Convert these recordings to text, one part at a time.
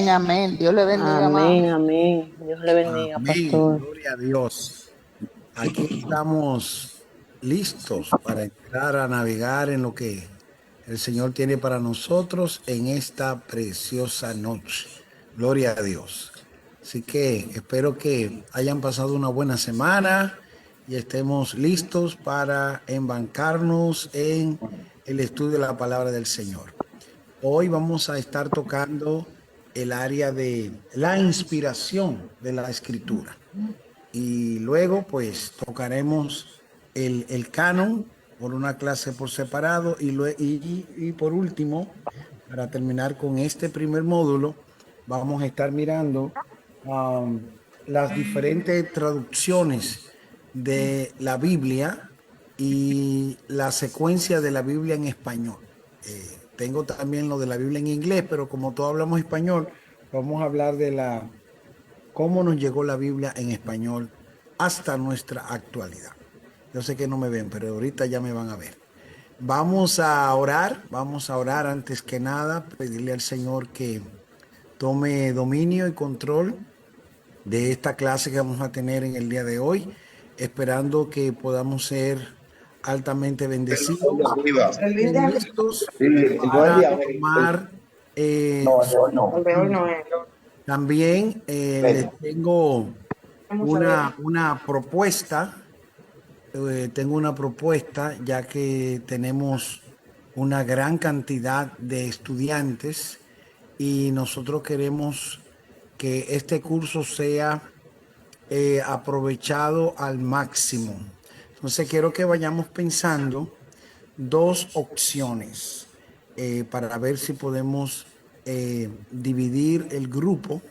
amén. Dios le bendiga, Amén, amado. amén. Dios le bendiga, Amén. pastor. Gloria a Dios. Aquí estamos listos para entrar a navegar en lo que el Señor tiene para nosotros en esta preciosa noche. Gloria a Dios. Así que espero que hayan pasado una buena semana y estemos listos para embarcarnos en el estudio de la palabra del Señor. Hoy vamos a estar tocando el área de la inspiración de la escritura. Y luego, pues, tocaremos el canon por una clase por separado y por último, para terminar con este primer módulo, vamos a estar mirando um, las diferentes traducciones de la Biblia y la secuencia de la Biblia en español. Tengo también lo de la Biblia en inglés, pero como todos hablamos español, vamos a hablar de cómo nos llegó la Biblia en español hasta nuestra actualidad. Yo sé que no me ven, pero ahorita ya me van a ver. Vamos a orar antes que nada, pedirle al Señor que tome dominio y control de esta clase que vamos a tener en el día de hoy, esperando que podamos ser altamente bendecidos y listos para tomar. El de hoy no es. También les tengo Vamos a ver. una propuesta. Tengo una propuesta, ya que tenemos una gran cantidad de estudiantes y nosotros queremos que este curso sea aprovechado al máximo. Entonces quiero que vayamos pensando dos opciones para ver si podemos dividir el grupo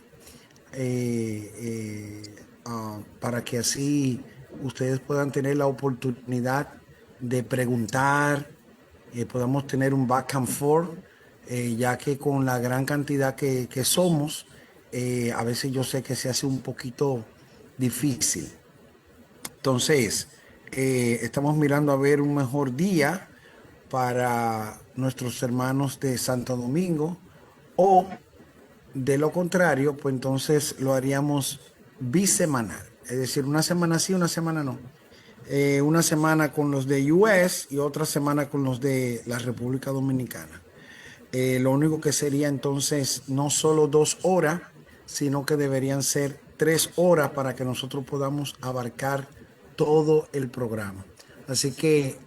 para que así ustedes puedan tener la oportunidad de preguntar, podamos tener un back and forth, ya que con la gran cantidad que somos, a veces yo sé que se hace un poquito difícil. Entonces, estamos mirando a ver un mejor día para nuestros hermanos de Santo Domingo, o de lo contrario, pues entonces lo haríamos bisemanal, es decir, una semana sí, una semana no. Una semana con los de US y otra semana con los de la República Dominicana. Lo único que sería entonces no solo 2 horas, sino que deberían ser 3 horas para que nosotros podamos abarcar todo el programa. Así que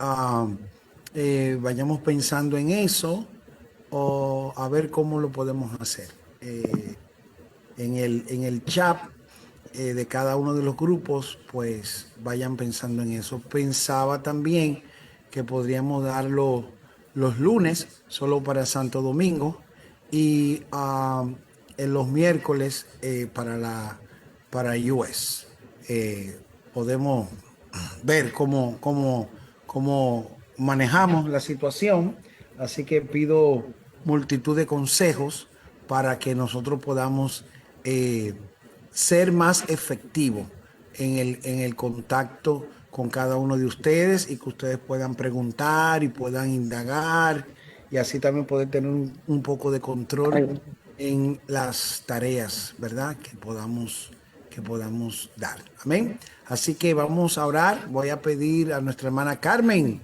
vayamos pensando en eso o a ver cómo lo podemos hacer. En el chat de cada uno de los grupos, pues vayan pensando en eso. Pensaba también que podríamos darlo los lunes solo para Santo Domingo y en los miércoles para US. Podemos ver cómo manejamos la situación, así que pido multitud de consejos para que nosotros podamos eh, ser más efectivos en el contacto con cada uno de ustedes y que ustedes puedan preguntar y puedan indagar y así también poder tener un poco de control en las tareas, ¿verdad? Que podamos dar. Amén. Así que vamos a orar. Voy a pedir a nuestra hermana Carmen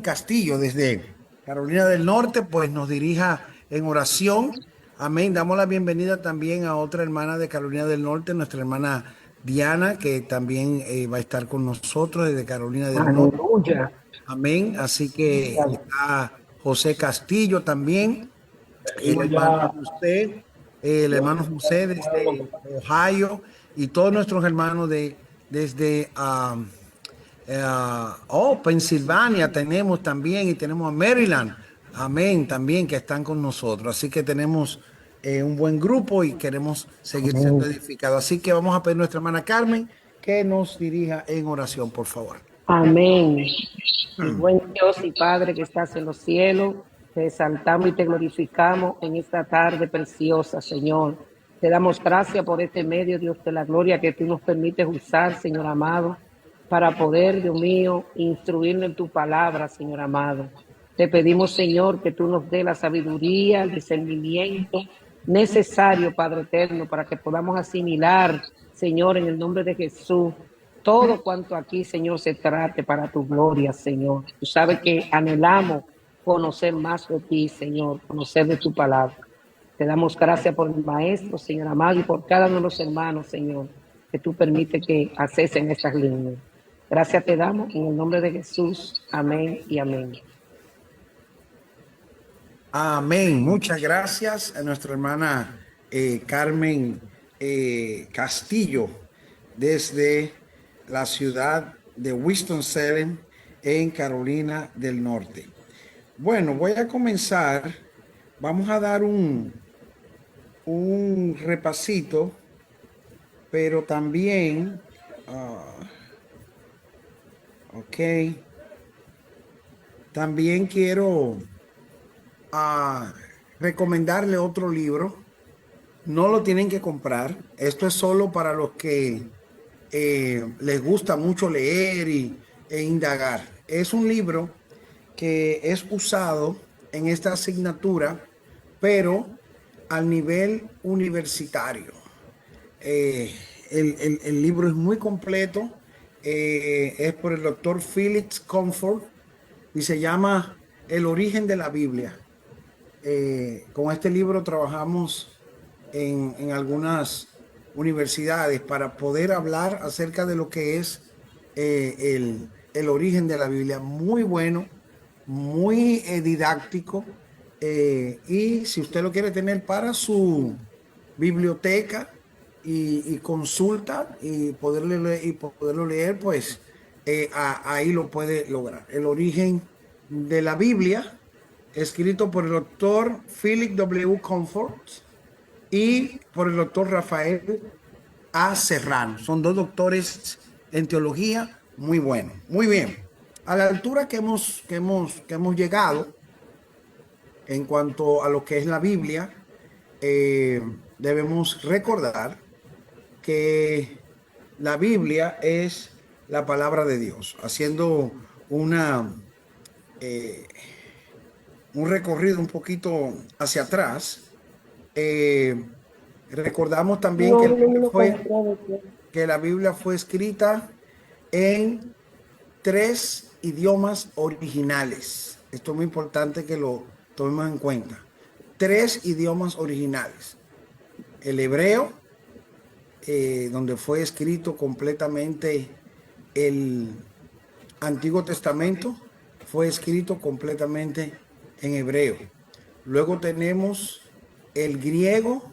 Castillo, desde Carolina del Norte, pues nos dirija en oración. Amén. Damos la bienvenida también a otra hermana de Carolina del Norte, nuestra hermana Diana, que también va a estar con nosotros desde Carolina del Norte. Aleluya. Amén. Así que está José Castillo también, Aleluya. el hermano José desde Ohio y todos nuestros hermanos desde Pensilvania tenemos también y tenemos a Maryland, amén, también que están con nosotros. Así que tenemos un buen grupo y queremos seguir siendo edificados. Así que vamos a pedir a nuestra hermana Carmen que nos dirija en oración, por favor. Amén. Y buen Dios y Padre que estás en los cielos, te exaltamos y te glorificamos en esta tarde preciosa, Señor. Te damos gracias por este medio, Dios de la gloria, que tú nos permites usar, Señor amado, para poder, Dios mío, instruirnos en tu palabra, Señor amado. Te pedimos, Señor, que tú nos dé la sabiduría, el discernimiento necesario, Padre eterno, para que podamos asimilar, Señor, en el nombre de Jesús, todo cuanto aquí, Señor, se trate para tu gloria, Señor. Tú sabes que anhelamos conocer más de ti, Señor, conocer de tu palabra. Te damos gracias por el maestro, Señor amado, y por cada uno de los hermanos, Señor, que tú permites que accesen estas líneas. Gracias te damos en el nombre de Jesús. Amén y amén. Amén. Muchas gracias a nuestra hermana Carmen Castillo desde la ciudad de Winston-Salem en Carolina del Norte. Bueno, voy a comenzar. Vamos a dar un repasito, pero también, también quiero recomendarle otro libro. No lo tienen que comprar. Esto es solo para los que les gusta mucho leer e indagar. Es un libro que es usado en esta asignatura, pero al nivel universitario. El libro es muy completo. Es por el doctor Felix Comfort y se llama El origen de la Biblia. Con este libro trabajamos en algunas universidades para poder hablar acerca de lo que es el origen de la Biblia. Muy bueno, muy didáctico, y si usted lo quiere tener para su biblioteca y consulta y poderlo leer, pues ahí lo puede lograr. El origen de la Biblia, escrito por el doctor Philip W. Comfort y por el doctor Rafael A. Serrano. Son dos doctores en teología muy buenos. Muy bien. A la altura que hemos llegado en cuanto a lo que es la Biblia, debemos recordar que la Biblia es la palabra de Dios. Haciendo un recorrido un poquito hacia atrás, recordamos también que la Biblia fue escrita en 3 idiomas originales. Esto es muy importante que lo tomemos en cuenta. 3 idiomas originales. El hebreo, donde fue escrito completamente el Antiguo Testamento, fue escrito completamente en hebreo. Luego tenemos el griego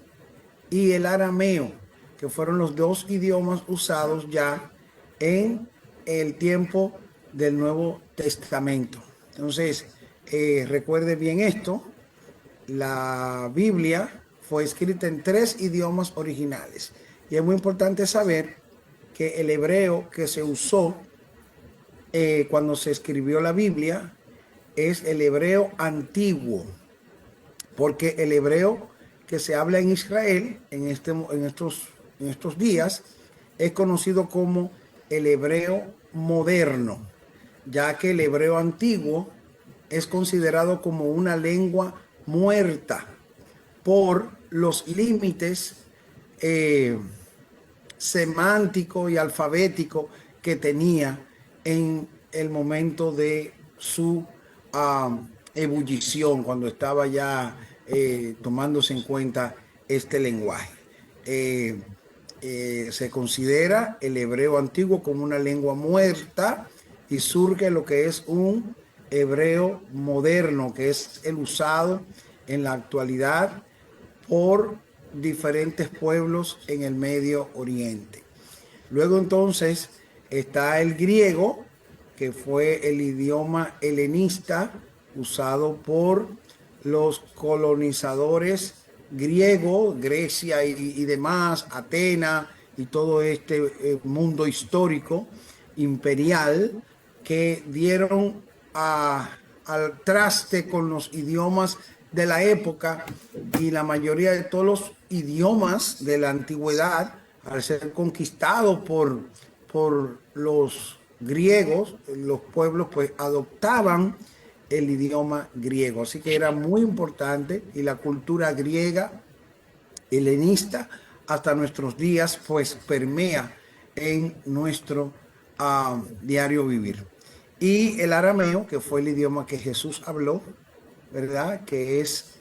y el arameo, que fueron los 2 idiomas usados ya en el tiempo del Nuevo Testamento. Entonces, recuerde bien esto: la Biblia fue escrita en 3 idiomas originales, y es muy importante saber que el hebreo que se usó cuando se escribió la Biblia es el hebreo antiguo, porque el hebreo que se habla en Israel en estos días es conocido como el hebreo moderno, ya que el hebreo antiguo es considerado como una lengua muerta por los límites semántico y alfabético que tenía en el momento de su ebullición, cuando estaba ya tomándose en cuenta este lenguaje. Se considera el hebreo antiguo como una lengua muerta y surge lo que es un hebreo moderno, que es el usado en la actualidad por diferentes pueblos en el Medio Oriente. Luego entonces está el griego, que fue el idioma helenista usado por los colonizadores griegos, Grecia y demás, Atenas y todo este mundo histórico imperial, que dieron al traste con los idiomas de la época, y la mayoría de todos los idiomas de la antigüedad, al ser conquistados por los griegos, los pueblos pues adoptaban el idioma griego. Así que era muy importante, y la cultura griega helenista hasta nuestros días, pues permea en nuestro diario vivir. Y el arameo, que fue el idioma que Jesús habló, ¿verdad? Que es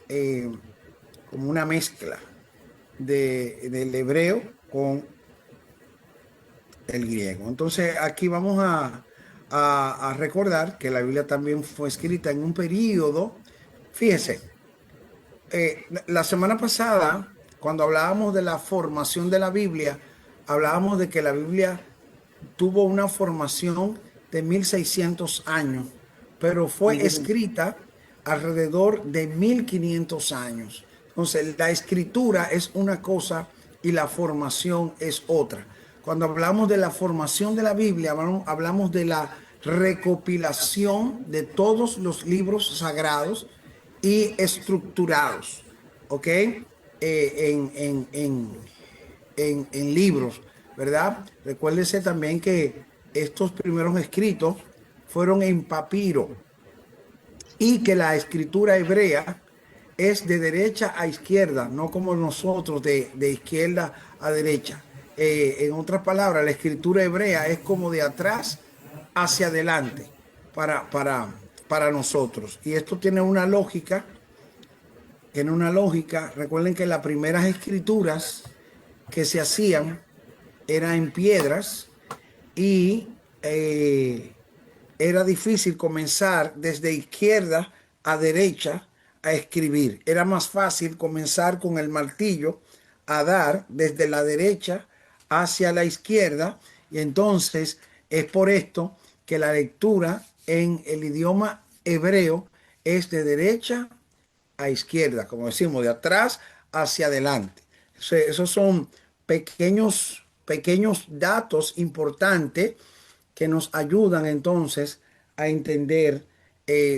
como una mezcla del hebreo con el griego. Entonces aquí vamos a recordar que la Biblia también fue escrita en un periodo, fíjese, la semana pasada, cuando hablábamos de la formación de la Biblia, hablábamos de que la Biblia tuvo una formación de 1600 años, pero fue escrita alrededor de 1500 años. Entonces, la escritura es una cosa y la formación es otra. Cuando hablamos de la formación de la Biblia, hablamos de la recopilación de todos los libros sagrados y estructurados, ¿ok? En libros, ¿verdad? Recuérdese también que estos primeros escritos fueron en papiro y que la escritura hebrea es de derecha a izquierda, no como nosotros de izquierda a derecha. En otras palabras, la escritura hebrea es como de atrás hacia adelante para nosotros. Y esto tiene una lógica. Recuerden que las primeras escrituras que se hacían eran en piedras y era difícil comenzar desde izquierda a derecha a escribir. Era más fácil comenzar con el martillo a dar desde la derecha hacia la izquierda, y entonces es por esto que la lectura en el idioma hebreo es de derecha a izquierda, como decimos, de atrás hacia adelante. Esos son pequeños datos importantes que nos ayudan entonces a entender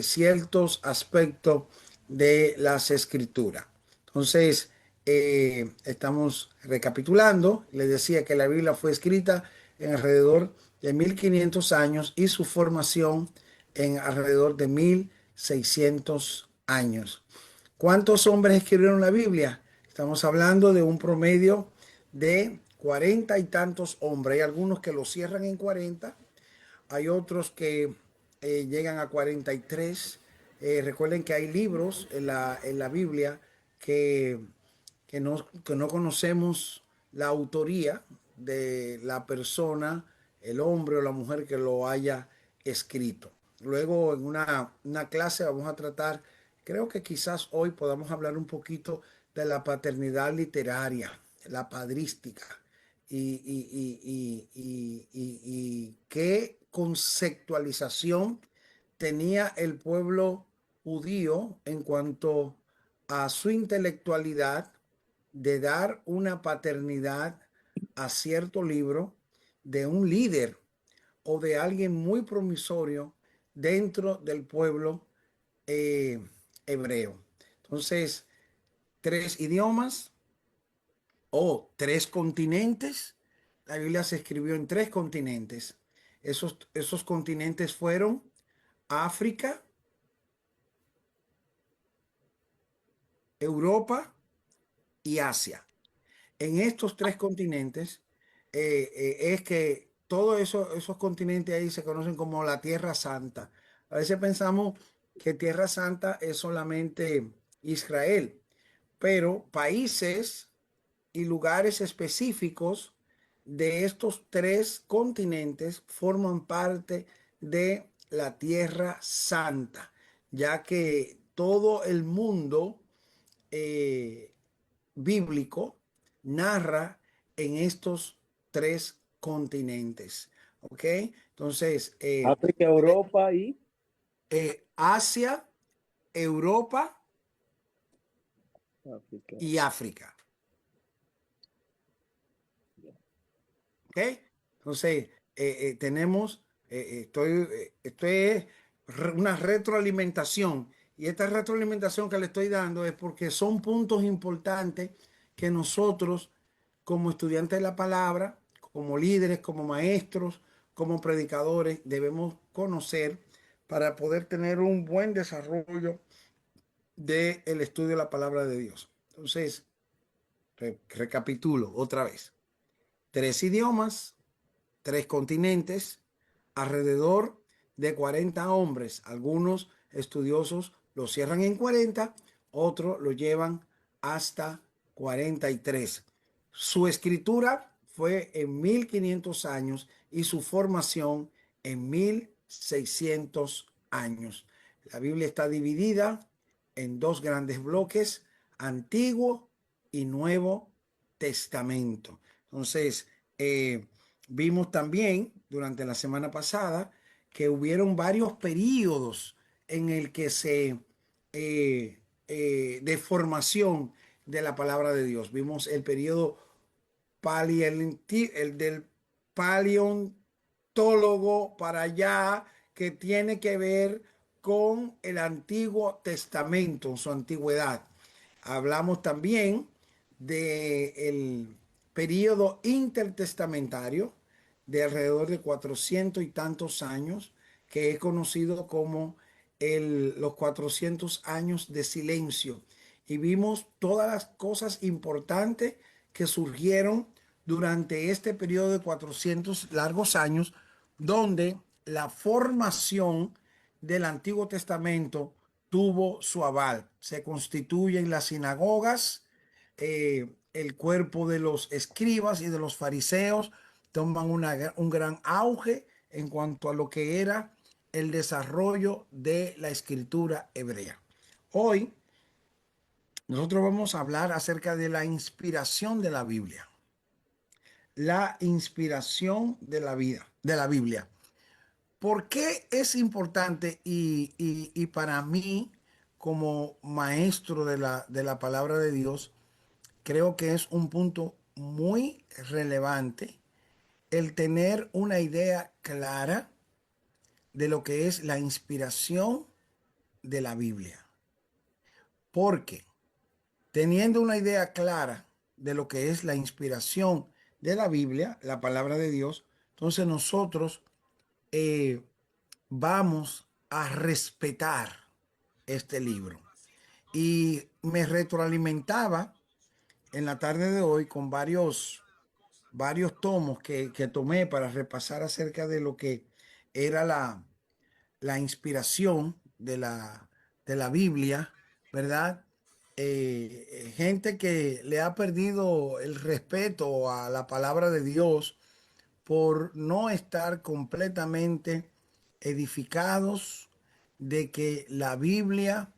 ciertos aspectos de las escrituras. Entonces, estamos recapitulando. Les decía que la Biblia fue escrita en alrededor de 1500 años y su formación en alrededor de 1600 años. ¿Cuántos hombres escribieron la Biblia? Estamos hablando de un promedio de 40 y tantos hombres. Hay algunos que lo cierran en 40, hay otros que llegan a 43. Recuerden que hay libros en la Biblia que, que no conocemos la autoría de la persona, el hombre o la mujer que lo haya escrito. Luego en una clase vamos a tratar, creo que quizás hoy podamos hablar un poquito de la paternidad literaria, la padrística, y qué conceptualización tenía el pueblo judío en cuanto a su intelectualidad de dar una paternidad a cierto libro de un líder o de alguien muy promisorio dentro del pueblo eh, hebreo. Entonces, 3 idiomas o 3 continentes. La Biblia se escribió en 3 continentes. Esos continentes fueron África, Europa y Asia. En estos 3 continentes es que todos esos continentes ahí se conocen como la Tierra Santa. A veces pensamos que Tierra Santa es solamente Israel, pero países y lugares específicos de estos 3 continentes forman parte de la Tierra Santa, ya que todo el mundo bíblico narra en estos 3 continentes. ¿Ok? Entonces, África, Europa y Asia, Europa África. y África. ¿Ok? Entonces, tenemos, esto es una retroalimentación. Y esta retroalimentación que le estoy dando es porque son puntos importantes que nosotros, como estudiantes de la palabra, como líderes, como maestros, como predicadores, debemos conocer para poder tener un buen desarrollo del estudio de la palabra de Dios. Entonces, Recapitulo otra vez. 3 idiomas, 3 continentes, alrededor de 40 hombres. Algunos estudiosos lo cierran en 40, otros lo llevan hasta 43. Su escritura fue en 1500 años y su formación en 1600 años. La Biblia está dividida en 2 grandes bloques, Antiguo y Nuevo Testamento. Entonces, vimos también durante la semana pasada que hubieron varios periodos en el que de formación de la palabra de Dios. Vimos el periodo el del paleontólogo para allá, que tiene que ver con el Antiguo Testamento, su antigüedad. Hablamos también del periodo intertestamentario de alrededor de 400 y tantos años, que es conocido como los 400 años de silencio. Y vimos todas las cosas importantes que surgieron durante este periodo de 400 largos años, donde la formación del Antiguo Testamento tuvo su aval. Se constituyen las sinagogas, el cuerpo de los escribas y de los fariseos toman un gran auge en cuanto a lo que era el desarrollo de la escritura hebrea. Hoy nosotros vamos a hablar acerca de la inspiración de la Biblia. La inspiración de la vida, de la Biblia. ¿Por qué es importante? Y para mí, como maestro de la palabra de Dios, creo que es un punto muy relevante el tener una idea clara de lo que es la inspiración de la Biblia. Porque teniendo una idea clara de lo que es la inspiración de la Biblia, la palabra de Dios, entonces nosotros vamos a respetar este libro. Y me retroalimentaba en la tarde de hoy con varios tomos que tomé para repasar acerca de lo que era la inspiración de la Biblia, ¿verdad? Gente que le ha perdido el respeto a la palabra de Dios por no estar completamente edificados de que la Biblia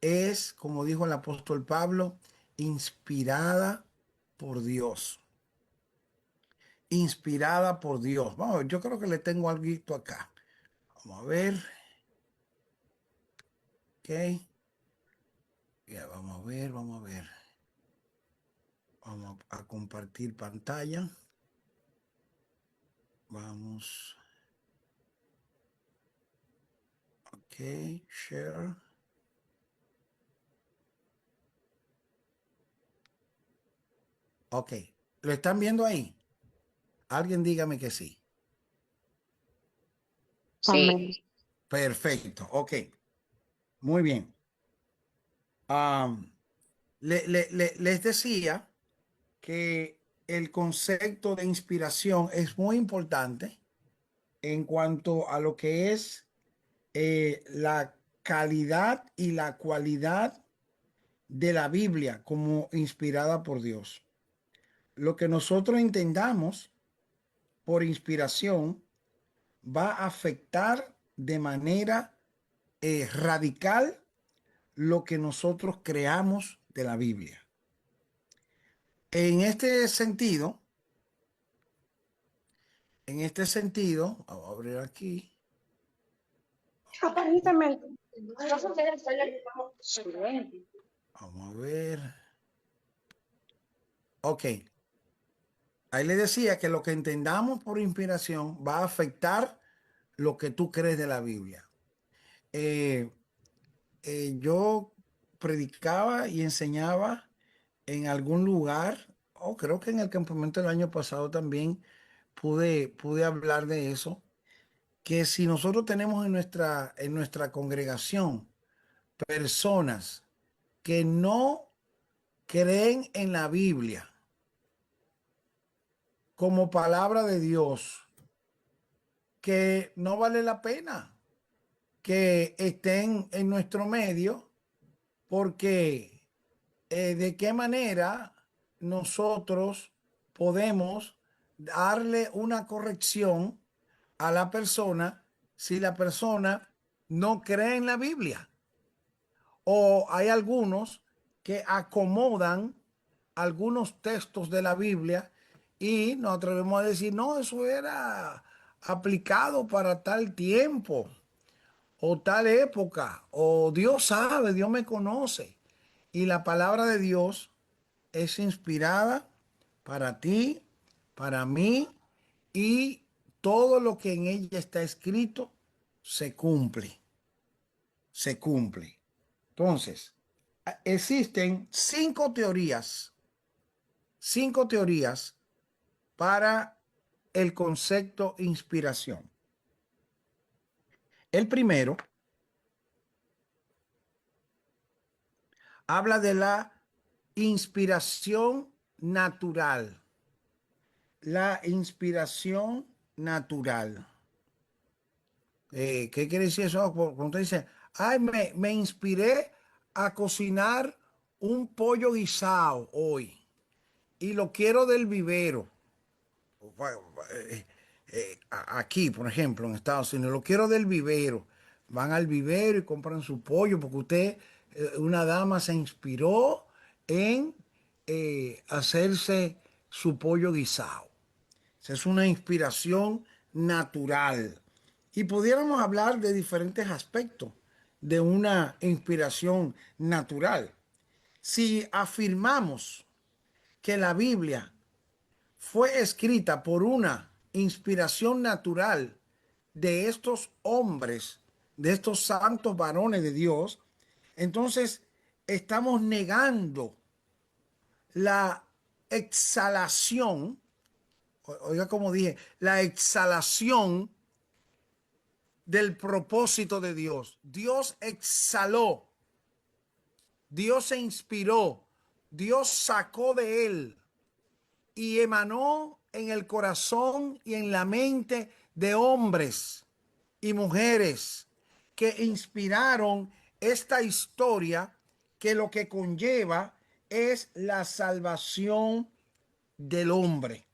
es, como dijo el apóstol Pablo, inspirada por Dios. Inspirada por Dios. Vamos, yo creo que le tengo algo acá. Vamos a ver. Ok. Ya, vamos a ver, vamos a ver. Vamos a compartir pantalla. Vamos. Ok, share. Ok, ¿lo están viendo ahí? Alguien dígame que sí. Sí. Perfecto, ok. Muy bien. Les decía que el concepto de inspiración es muy importante en cuanto a lo que es la calidad y la cualidad de la Biblia como inspirada por Dios. Lo que nosotros entendamos por inspiración va a afectar de manera radical lo que nosotros creamos de la Biblia. En este sentido, vamos a abrir aquí. Aparentemente. Vamos a ver. Ok. Ahí le decía que lo que entendamos por inspiración va a afectar lo que tú crees de la Biblia. Eh, yo predicaba y enseñaba en algún lugar, o creo que en el campamento del año pasado también pude hablar de eso, que si nosotros tenemos en nuestra congregación personas que no creen en la Biblia como palabra de Dios, que no vale la pena que estén en nuestro medio, porque de qué manera nosotros podemos darle una corrección a la persona si la persona no cree en la Biblia. O hay algunos que acomodan algunos textos de la Biblia y nos atrevemos a decir, no, eso era aplicado para tal tiempo o tal época, o Dios sabe, Dios me conoce. Y la palabra de Dios es inspirada para ti, para mí, y todo lo que en ella está escrito se cumple, se cumple. Entonces, existen cinco teorías para el concepto inspiración. El primero habla de la inspiración natural. La inspiración natural. ¿Qué quiere decir eso? Cuando usted dice, ay, me inspiré a cocinar un pollo guisado hoy y lo quiero del vivero. Aquí, por ejemplo, en Estados Unidos, lo quiero del vivero. Van al vivero y compran su pollo porque usted, una dama se inspiró en hacerse su pollo guisado. Esa es una inspiración natural. Y pudiéramos hablar de diferentes aspectos de una inspiración natural. Si afirmamos que la Biblia fue escrita por una inspiración natural de estos hombres, de estos santos varones de Dios, entonces estamos negando la exhalación, oiga como dije, la exhalación del propósito de Dios. Dios exhaló, Dios se inspiró, Dios sacó de él y emanó en el corazón y en la mente de hombres y mujeres que inspiraron esta historia, que lo que conlleva es la salvación del hombre.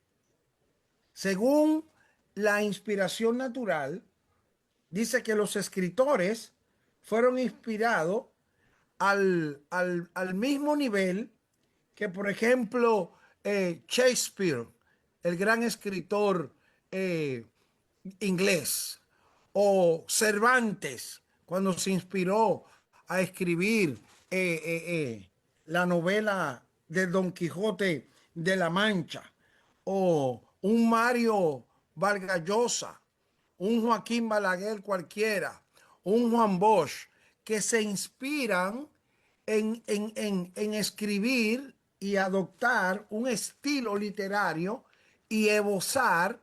Según la inspiración natural, dice que los escritores fueron inspirados al mismo nivel que, por ejemplo, Shakespeare, el gran escritor inglés, o Cervantes, cuando se inspiró a escribir la novela de Don Quijote de la Mancha, o un Mario Vargas Llosa, un Joaquín Balaguer cualquiera, un Juan Bosch, que se inspiran en escribir y adoptar un estilo literario y esbozar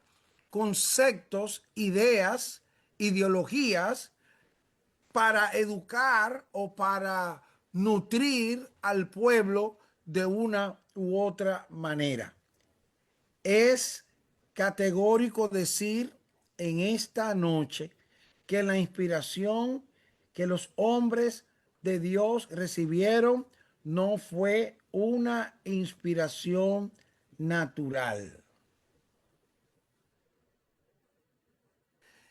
conceptos, ideas, ideologías para educar o para nutrir al pueblo de una u otra manera. Es categórico decir en esta noche que la inspiración que los hombres de Dios recibieron no fue una inspiración natural,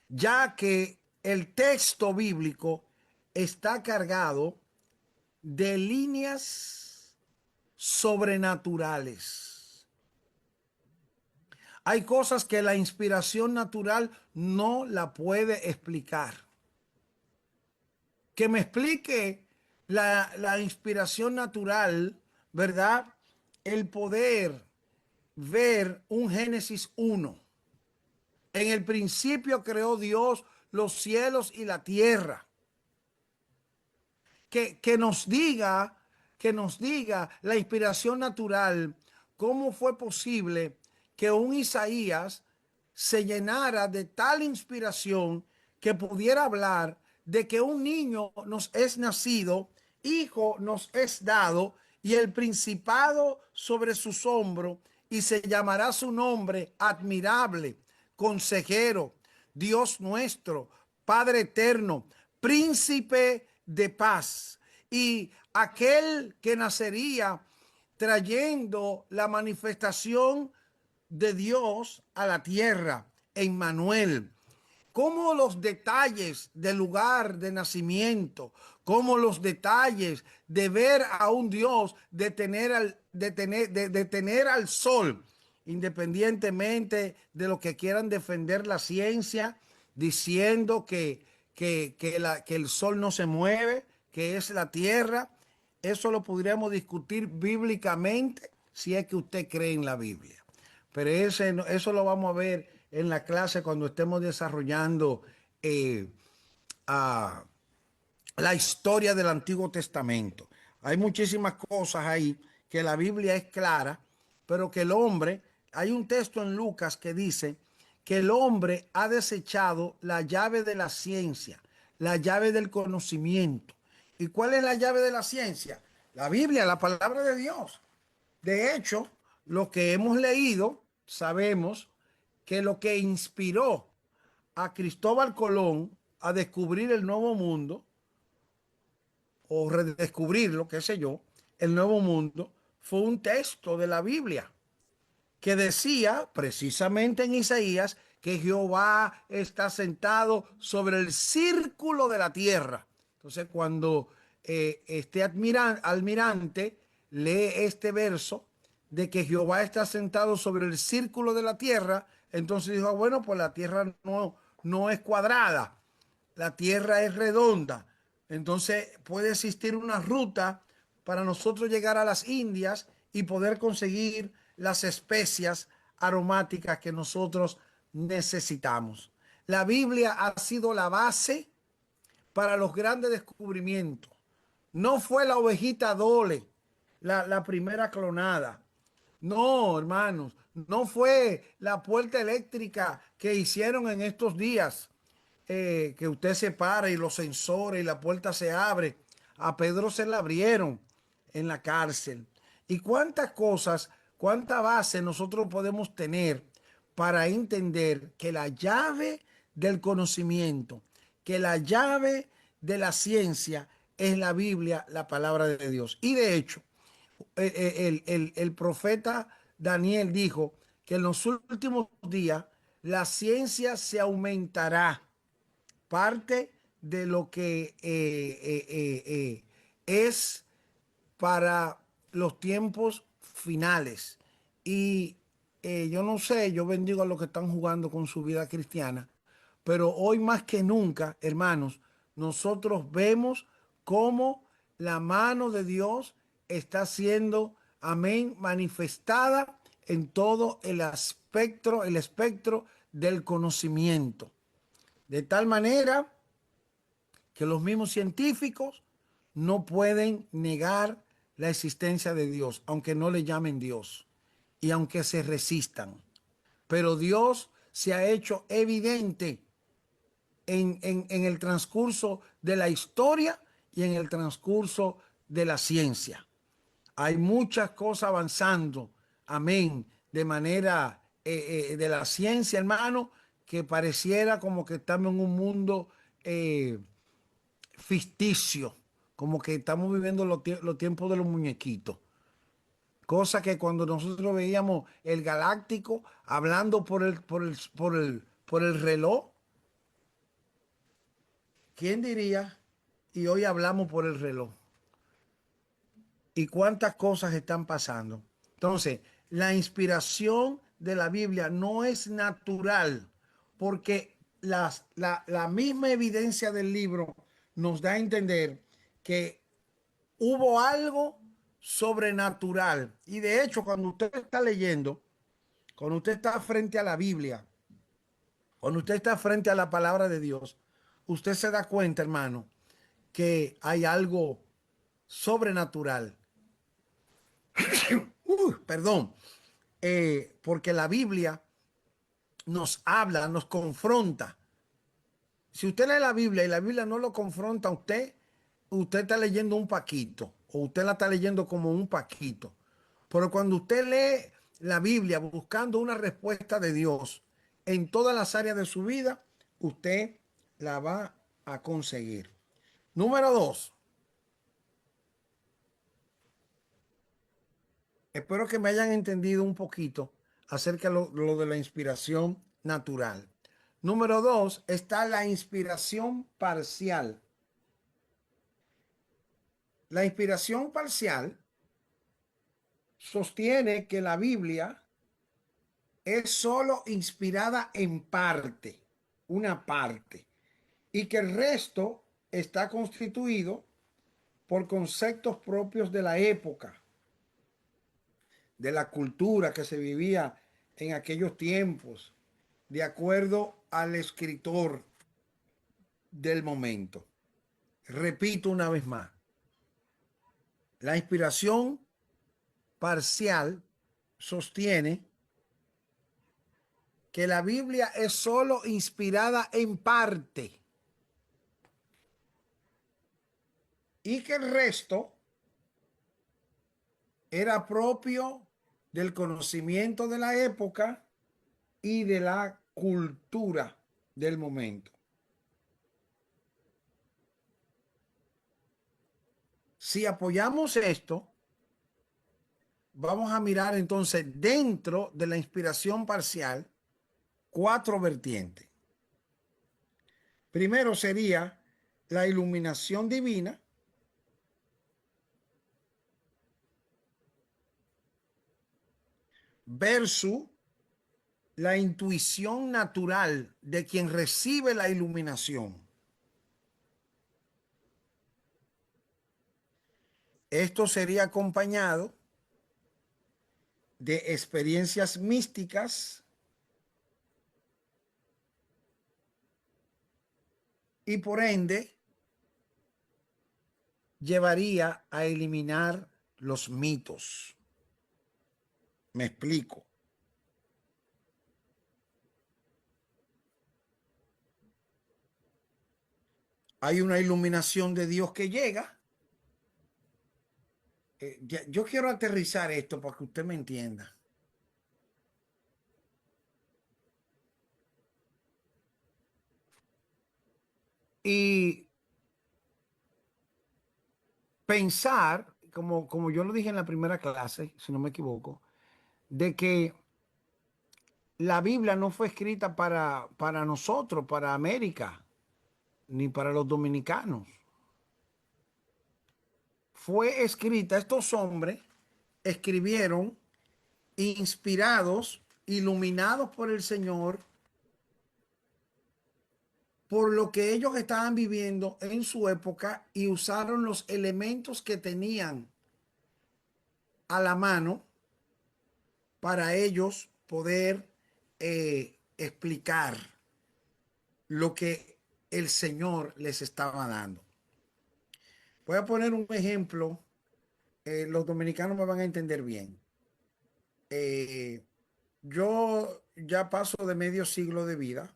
ya que el texto bíblico está cargado de líneas sobrenaturales. Hay cosas que la inspiración natural no la puede explicar. Que me explique la inspiración natural, ¿verdad? El poder ver un Génesis 1. En el principio creó Dios los cielos y la tierra. Que nos diga la inspiración natural, cómo fue posible que un Isaías se llenara de tal inspiración que pudiera hablar de que un niño nos es nacido, hijo nos es dado, y el principado sobre sus hombros, y se llamará su nombre admirable, consejero, Dios nuestro, Padre eterno, príncipe de paz. Y aquel que nacería trayendo la manifestación de Dios a la tierra, Emmanuel. Como los detalles del lugar de nacimiento, como los detalles de ver a un Dios, de tener al sol, independientemente de lo que quieran defender la ciencia, diciendo que el sol no se mueve, que es la tierra. Eso lo podríamos discutir bíblicamente si es que usted cree en la Biblia. Pero eso lo vamos a ver en la clase cuando estemos desarrollando la historia del Antiguo Testamento. Hay muchísimas cosas ahí que la Biblia es clara, pero que el hombre, hay un texto en Lucas que dice que el hombre ha desechado la llave de la ciencia, la llave del conocimiento. ¿Y cuál es la llave de la ciencia? La Biblia, la palabra de Dios. De hecho, lo que hemos leído, sabemos que lo que inspiró a Cristóbal Colón a descubrir el Nuevo Mundo, o redescubrirlo, qué sé yo, el Nuevo Mundo, fue un texto de la Biblia que decía precisamente en Isaías que Jehová está sentado sobre el círculo de la tierra. Entonces, cuando este almirante lee este verso de que Jehová está sentado sobre el círculo de la tierra, entonces dijo, bueno, pues la tierra no es cuadrada, la tierra es redonda. Entonces puede existir una ruta para nosotros llegar a las Indias y poder conseguir las especias aromáticas que nosotros necesitamos. La Biblia ha sido la base para los grandes descubrimientos. No fue la ovejita Dole, la primera clonada. No, hermanos, no fue la puerta eléctrica que hicieron en estos días, que usted se para y los sensores y la puerta se abre. A Pedro se la abrieron en la cárcel. Y cuántas cosas, cuánta base nosotros podemos tener para entender que la llave del conocimiento, que la llave de la ciencia es la Biblia, la palabra de Dios. Y de hecho, el profeta Daniel dijo que en los últimos días la ciencia se aumentará. Parte de lo que es para los tiempos finales. Y yo no sé, yo bendigo a los que están jugando con su vida cristiana, pero hoy más que nunca, hermanos, nosotros vemos cómo la mano de Dios está siendo, amén, manifestada en todo el espectro del conocimiento. De tal manera que los mismos científicos no pueden negar la existencia de Dios, aunque no le llamen Dios y aunque se resistan. Pero Dios se ha hecho evidente en el transcurso de la historia y en el transcurso de la ciencia. Hay muchas cosas avanzando, amén, de manera de la ciencia, hermano, que pareciera como que estamos en un mundo ficticio, como que estamos viviendo los tiempos de los muñequitos. Cosa que cuando nosotros veíamos el galáctico hablando por el reloj, ¿quién diría? Y hoy hablamos por el reloj. Y cuántas cosas están pasando. Entonces, la inspiración de la Biblia no es natural, porque la misma evidencia del libro nos da a entender que hubo algo sobrenatural. Y de hecho, cuando usted está leyendo, cuando usted está frente a la Biblia, cuando usted está frente a la palabra de Dios, usted se da cuenta, hermano, que hay algo sobrenatural. Perdón, porque la Biblia nos habla, nos confronta. Si usted lee la Biblia y la Biblia no lo confronta a usted, usted está leyendo un paquito. o usted la está leyendo como un paquito. Pero cuando usted lee la Biblia buscando una respuesta de Dios en todas las áreas de su vida, usted la va a conseguir. Número 2. Espero que me hayan entendido un poquito acerca de lo de la inspiración natural. Número 2 está la inspiración parcial. La inspiración parcial sostiene que la Biblia es solo inspirada en parte, una parte, y que el resto está constituido por conceptos propios de la época, de la cultura que se vivía en aquellos tiempos, de acuerdo al escritor del momento. Repito una vez más, la inspiración parcial sostiene que la Biblia es solo inspirada en parte y que el resto era propio del conocimiento de la época y de la cultura del momento. Si apoyamos esto, vamos a mirar entonces dentro de la inspiración parcial 4 vertientes. Primero sería la iluminación divina, versus la intuición natural de quien recibe la iluminación. Esto sería acompañado de experiencias místicas y por ende llevaría a eliminar los mitos. Me explico. Hay una iluminación de Dios que llega. Yo quiero aterrizar esto para que usted me entienda. Y pensar, como yo lo dije en la primera clase, si no me equivoco, de que la Biblia no fue escrita para nosotros, para América, ni para los dominicanos. Fue escrita, estos hombres escribieron inspirados, iluminados por el Señor, por lo que ellos estaban viviendo en su época y usaron los elementos que tenían a la mano para ellos poder explicar lo que el Señor les estaba dando. Voy a poner un ejemplo, los dominicanos me van a entender bien. Yo ya paso de medio siglo de vida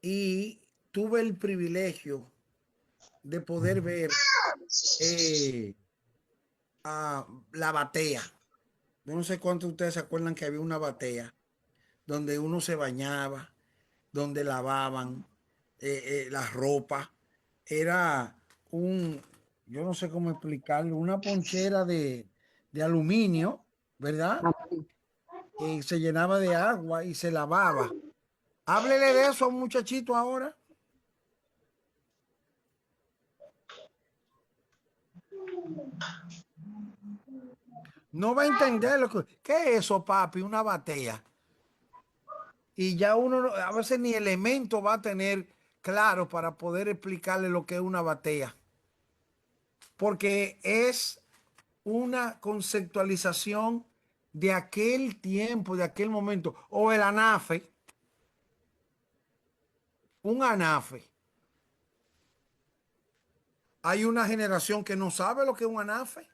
y tuve el privilegio de poder ver eh, a la batea. Yo no sé cuántos de ustedes se acuerdan que había una batea donde uno se bañaba, donde lavaban la ropa. Era un, yo no sé cómo explicarlo, una ponchera de aluminio, ¿verdad? Se llenaba de agua y se lavaba. Háblele de eso a un muchachito ahora. No va a entender lo que... ¿Qué es eso, papi? Una batea. Y ya a veces ni elemento va a tener claro para poder explicarle lo que es una batea. Porque es una conceptualización de aquel tiempo, de aquel momento. O el anafe. Un anafe. Hay una generación que no sabe lo que es un anafe.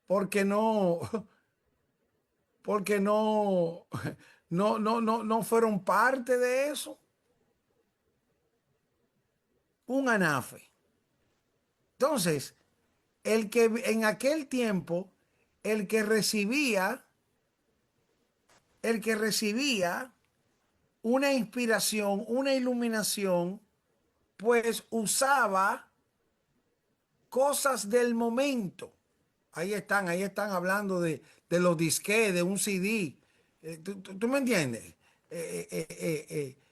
Porque no, porque no fueron parte de eso. un anafe. Entonces, el que en aquel tiempo, el que recibía, el que recibía una inspiración, una iluminación, pues usaba cosas del momento. Ahí están hablando de los disquetes, de un CD. ¿Tú me entiendes?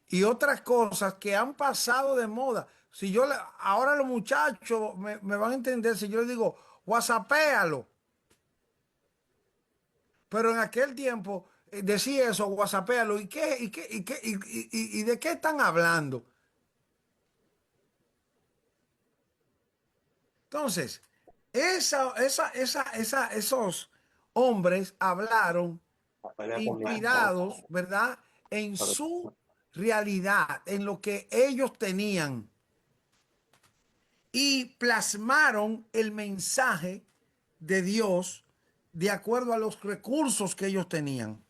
Y otras cosas que han pasado de moda. Si yo, ahora los muchachos me van a entender si yo les digo, whatsappéalo. Pero en aquel tiempo decía eso, whatsappéalo. ¿Y de qué están hablando? Entonces, esos hombres hablaron inspirados, ¿verdad? En su realidad, en lo que ellos tenían y plasmaron el mensaje de Dios de acuerdo a los recursos que ellos tenían.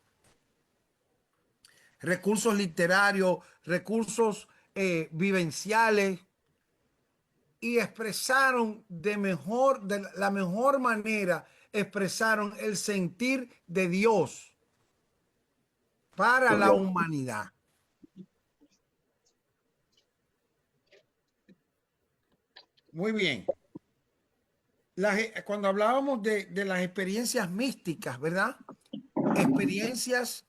Recursos literarios, recursos vivenciales, y expresaron de la mejor manera, expresaron el sentir de Dios para la humanidad. Muy bien. Cuando hablábamos de las experiencias místicas, ¿verdad? Experiencias,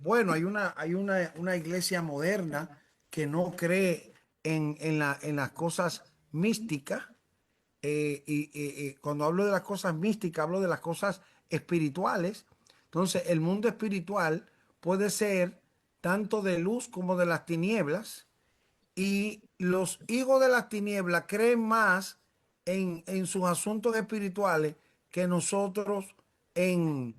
bueno, una iglesia moderna que no cree en las cosas místicas. Cuando hablo de las cosas místicas, hablo de las cosas espirituales. Entonces, el mundo espiritual puede ser tanto de luz como de las tinieblas. Y los hijos de las tinieblas creen más en sus asuntos espirituales que nosotros en,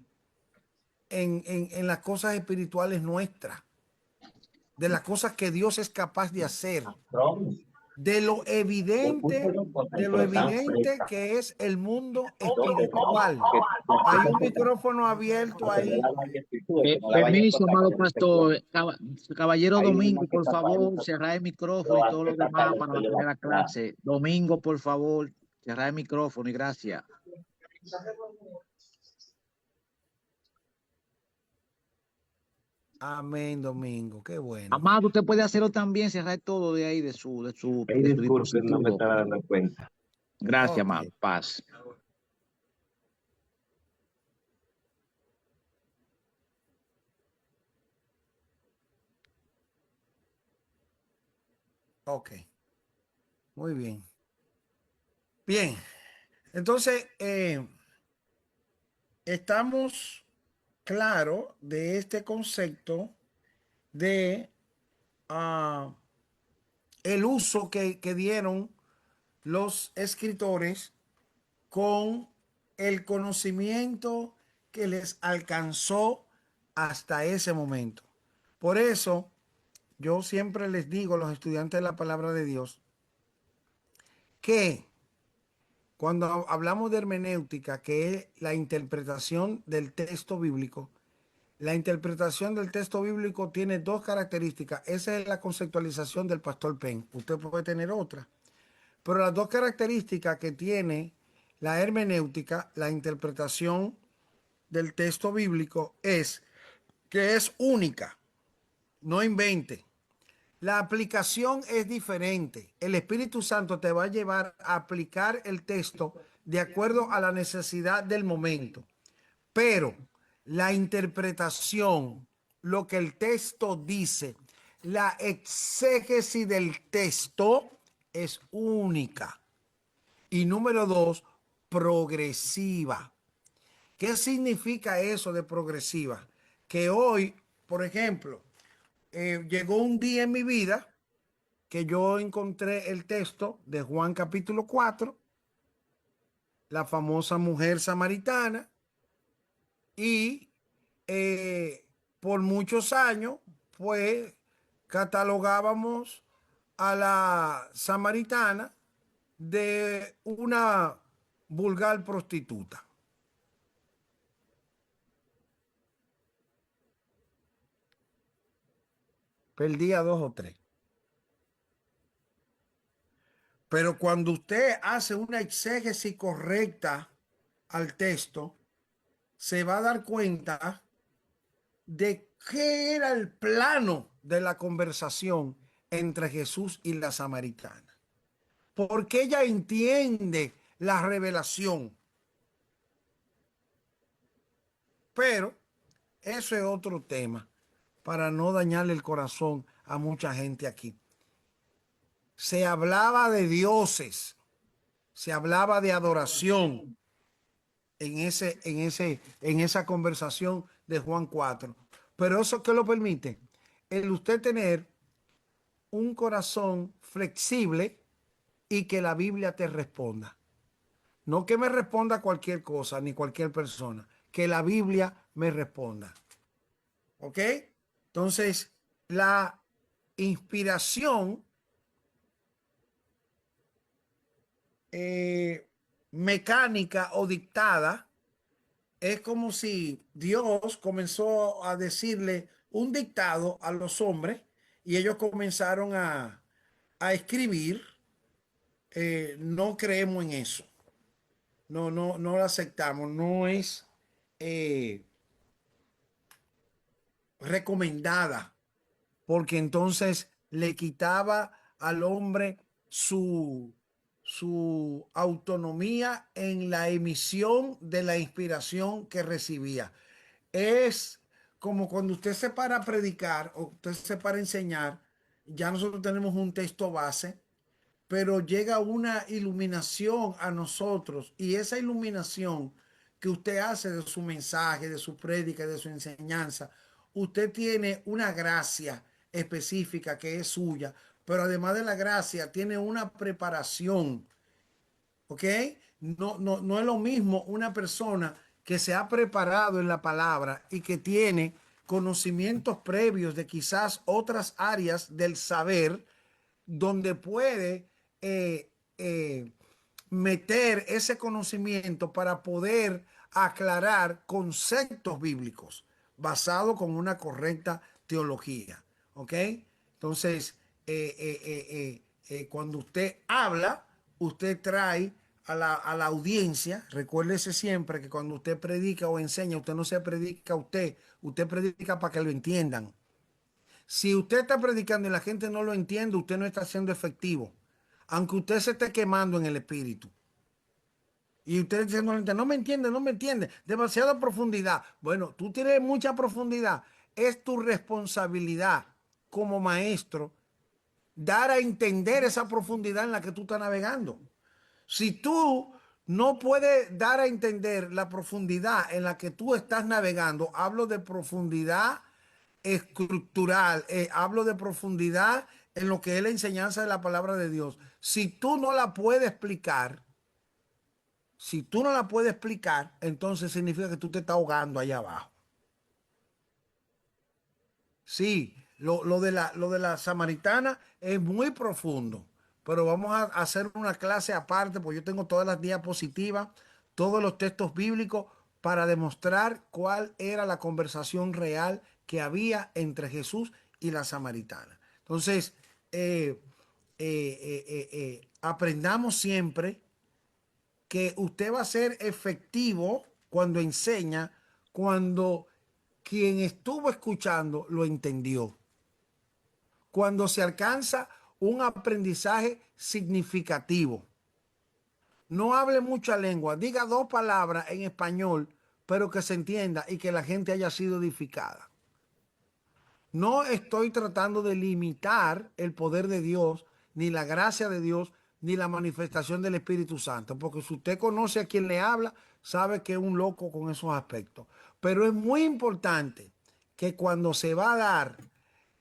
en las cosas espirituales nuestras, de las cosas que Dios es capaz de hacer, de lo evidente que es el mundo espiritual. Hay un micrófono abierto ahí. Permiso, amado pastor. Caballero Domingo, por favor, cerrar el micrófono y todo lo demás para la primera clase. Domingo, por favor, cerrar el micrófono y gracias. Amén, Domingo. Qué bueno. Amado, usted puede hacerlo también, cerrar todo de ahí, de su Disculpen, no me dispositivo. estaba dando cuenta. Gracias, Ok. amado. Paz. Ok. Muy bien. Bien. Entonces, estamos claros de este concepto de el uso que dieron los escritores con el conocimiento que les alcanzó hasta ese momento. Por eso, yo siempre les digo a los estudiantes de la palabra de Dios que cuando hablamos de hermenéutica, que es la interpretación del texto bíblico, la interpretación del texto bíblico tiene dos características. Esa es la conceptualización del pastor Penn. Usted puede tener otra. Pero las dos características que tiene la hermenéutica, la interpretación del texto bíblico, es que es única, no invente. La aplicación es diferente. El Espíritu Santo te va a llevar a aplicar el texto de acuerdo a la necesidad del momento. Pero la interpretación, lo que el texto dice, la exégesis del texto es única. Y número dos, progresiva. ¿Qué significa eso de progresiva? Que hoy, por ejemplo, llegó un día en mi vida que yo encontré el texto de Juan capítulo 4, la famosa mujer samaritana, y por muchos años, pues, catalogábamos a la samaritana de una vulgar prostituta. Perdía dos o tres. Pero cuando usted hace una exégesis correcta al texto, se va a dar cuenta de qué era el plano de la conversación entre Jesús y la samaritana. Porque ella entiende la revelación. Pero eso es otro tema para no dañarle el corazón a mucha gente aquí. Se hablaba de dioses, se hablaba de adoración en esa conversación de Juan 4. Pero eso, ¿qué lo permite? El usted tener un corazón flexible y que la Biblia te responda. No que me responda cualquier cosa ni cualquier persona, que la Biblia me responda. ¿Ok? Entonces, la inspiración mecánica o dictada es como si Dios comenzó a decirle un dictado a los hombres y ellos comenzaron a escribir. No creemos en eso. No lo aceptamos. No es recomendada, porque entonces le quitaba al hombre su autonomía en la emisión de la inspiración que recibía. Es como cuando usted se para a predicar o usted se para a enseñar, ya nosotros tenemos un texto base, pero llega una iluminación a nosotros y esa iluminación que usted hace de su mensaje, de su prédica, de su enseñanza, usted tiene una gracia específica que es suya, pero además de la gracia tiene una preparación, ¿ok? No es lo mismo una persona que se ha preparado en la palabra y que tiene conocimientos previos de quizás otras áreas del saber donde puede eh, eh, meter ese conocimiento para poder aclarar conceptos bíblicos basados con una correcta teología. ¿Ok? Entonces, cuando usted habla, usted trae a la audiencia, recuérdese siempre que cuando usted predica o enseña, usted no se predica a usted predica para que lo entiendan. Si usted está predicando y la gente no lo entiende, usted no está siendo efectivo. Aunque usted se esté quemando en el espíritu. Y usted diciendo, no me entiende, no me entiende. Demasiada profundidad. Bueno, tú tienes mucha profundidad. Es tu responsabilidad como maestro dar a entender esa profundidad en la que tú estás navegando. Si tú no puedes dar a entender la profundidad en la que tú estás navegando, hablo de profundidad estructural, hablo de profundidad en lo que es la enseñanza de la palabra de Dios. Si tú no la puedes explicar, si tú no la puedes explicar, entonces significa que tú te estás ahogando allá abajo. Sí, lo de la samaritana es muy profundo, pero vamos a hacer una clase aparte, porque yo tengo todas las diapositivas, todos los textos bíblicos para demostrar cuál era la conversación real que había entre Jesús y la samaritana. Entonces, aprendamos siempre que usted va a ser efectivo cuando enseña, cuando quien estuvo escuchando lo entendió. Cuando se alcanza un aprendizaje significativo. No hable mucha lengua, diga 2 palabras en español, pero que se entienda y que la gente haya sido edificada. No estoy tratando de limitar el poder de Dios, ni la gracia de Dios, ni la manifestación del Espíritu Santo, porque si usted conoce a quien le habla, sabe que es un loco con esos aspectos. Pero es muy importante que cuando se va a dar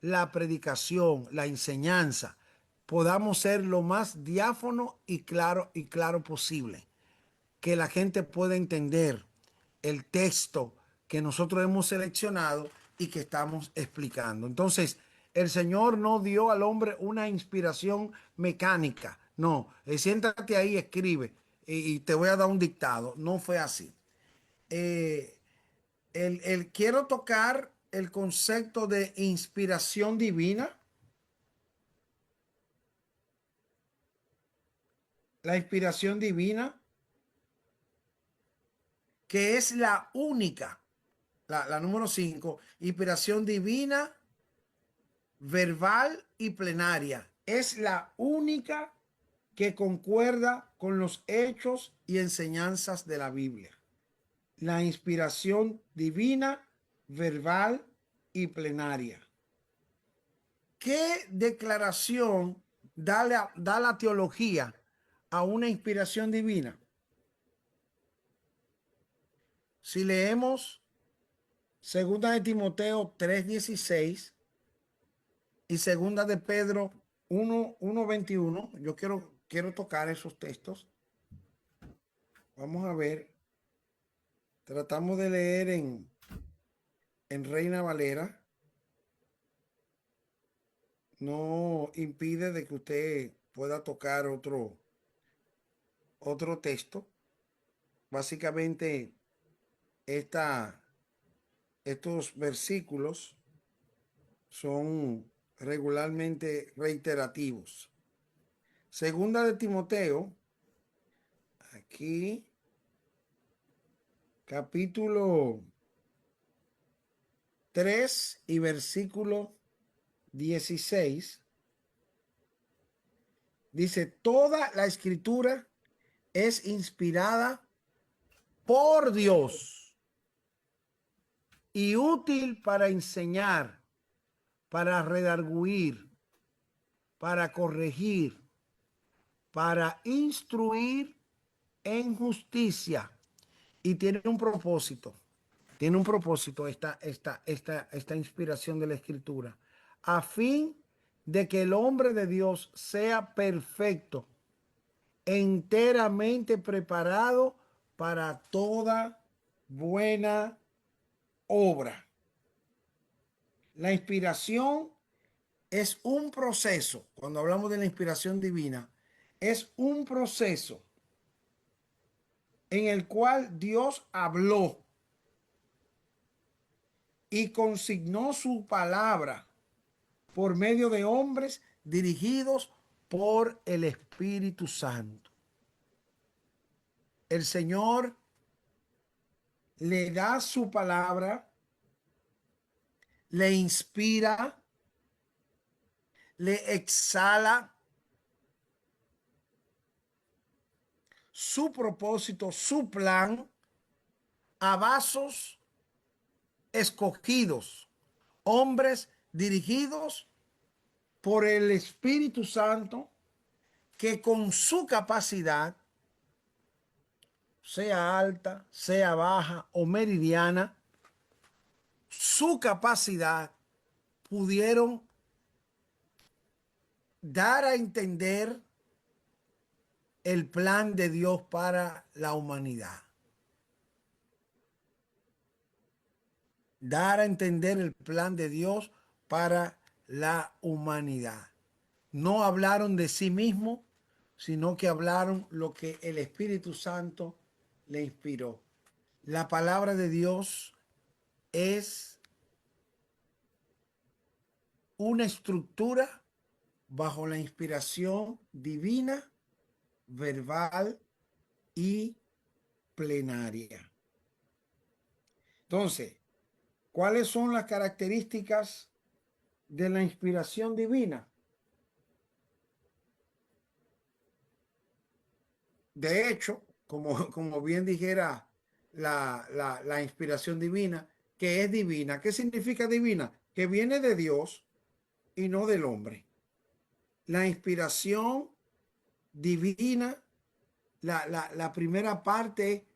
la predicación, la enseñanza, podamos ser lo más diáfano y claro posible, que la gente pueda entender el texto que nosotros hemos seleccionado y que estamos explicando. Entonces, el Señor no dio al hombre una inspiración mecánica. No, siéntate ahí, escribe y te voy a dar un dictado. No fue así. Quiero tocar el concepto de inspiración divina. la inspiración divina, que es la única, la número 5, inspiración divina, verbal y plenaria. Es la única que concuerda con los hechos y enseñanzas de la Biblia. La inspiración divina, verbal y plenaria. ¿Qué declaración da la teología a una inspiración divina? Si leemos 2 de Timoteo 3:16 y 2 de Pedro 1:21, yo quiero tocar esos textos. Vamos a ver. Tratamos de leer en Reina Valera. No impide de que usted pueda tocar otro texto. Básicamente, estos versículos son regularmente reiterativos. 2 de Timoteo, aquí, capítulo 3 y versículo 16, dice: toda la escritura es inspirada por Dios y útil para enseñar, para redarguir, para corregir, para instruir en justicia. Y tiene un propósito. Tiene un propósito esta inspiración de la escritura, a fin de que el hombre de Dios sea perfecto, enteramente preparado para toda buena obra. La inspiración es un proceso. Cuando hablamos de la inspiración divina, es un proceso en el cual Dios habló y consignó su palabra por medio de hombres dirigidos por el Espíritu Santo. El Señor le da su palabra, le inspira, le exhala su propósito, su plan a vasos escogidos, hombres dirigidos por el Espíritu Santo, que con su capacidad, sea alta, sea baja o meridiana, su capacidad pudieron dar a entender el plan de Dios para la humanidad. Dar a entender el plan de Dios para la humanidad. No hablaron de sí mismos, sino que hablaron lo que el Espíritu Santo le inspiró. La palabra de Dios es una estructura bajo la inspiración divina, verbal y plenaria. Entonces, ¿cuáles son las características de la inspiración divina? De hecho, como bien dijera la inspiración divina, que es divina. ¿Qué significa divina? Que viene de Dios y no del hombre. La inspiración divina, la primera parte,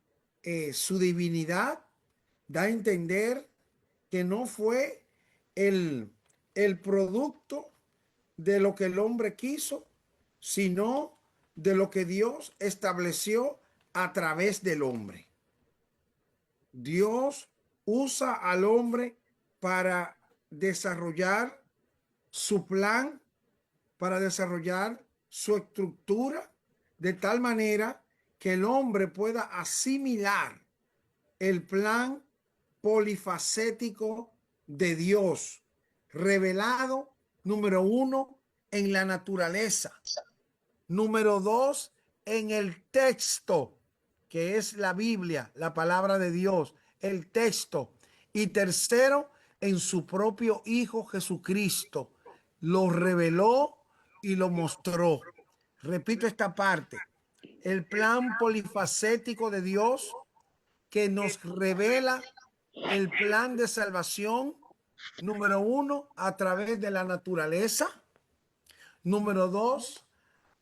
su divinidad, da a entender que no fue el producto de lo que el hombre quiso, sino de lo que Dios estableció a través del hombre. Dios usa al hombre para desarrollar su plan, para desarrollar su estructura, de tal manera que el hombre pueda asimilar el plan polifacético de Dios, revelado, número 1, en la naturaleza, número 2, en el texto, que es la Biblia, la palabra de Dios, el texto. Y tercero, en su propio Hijo Jesucristo. Lo reveló y lo mostró. Repito esta parte. El plan polifacético de Dios que nos revela el plan de salvación, número uno, a través de la naturaleza. Número dos,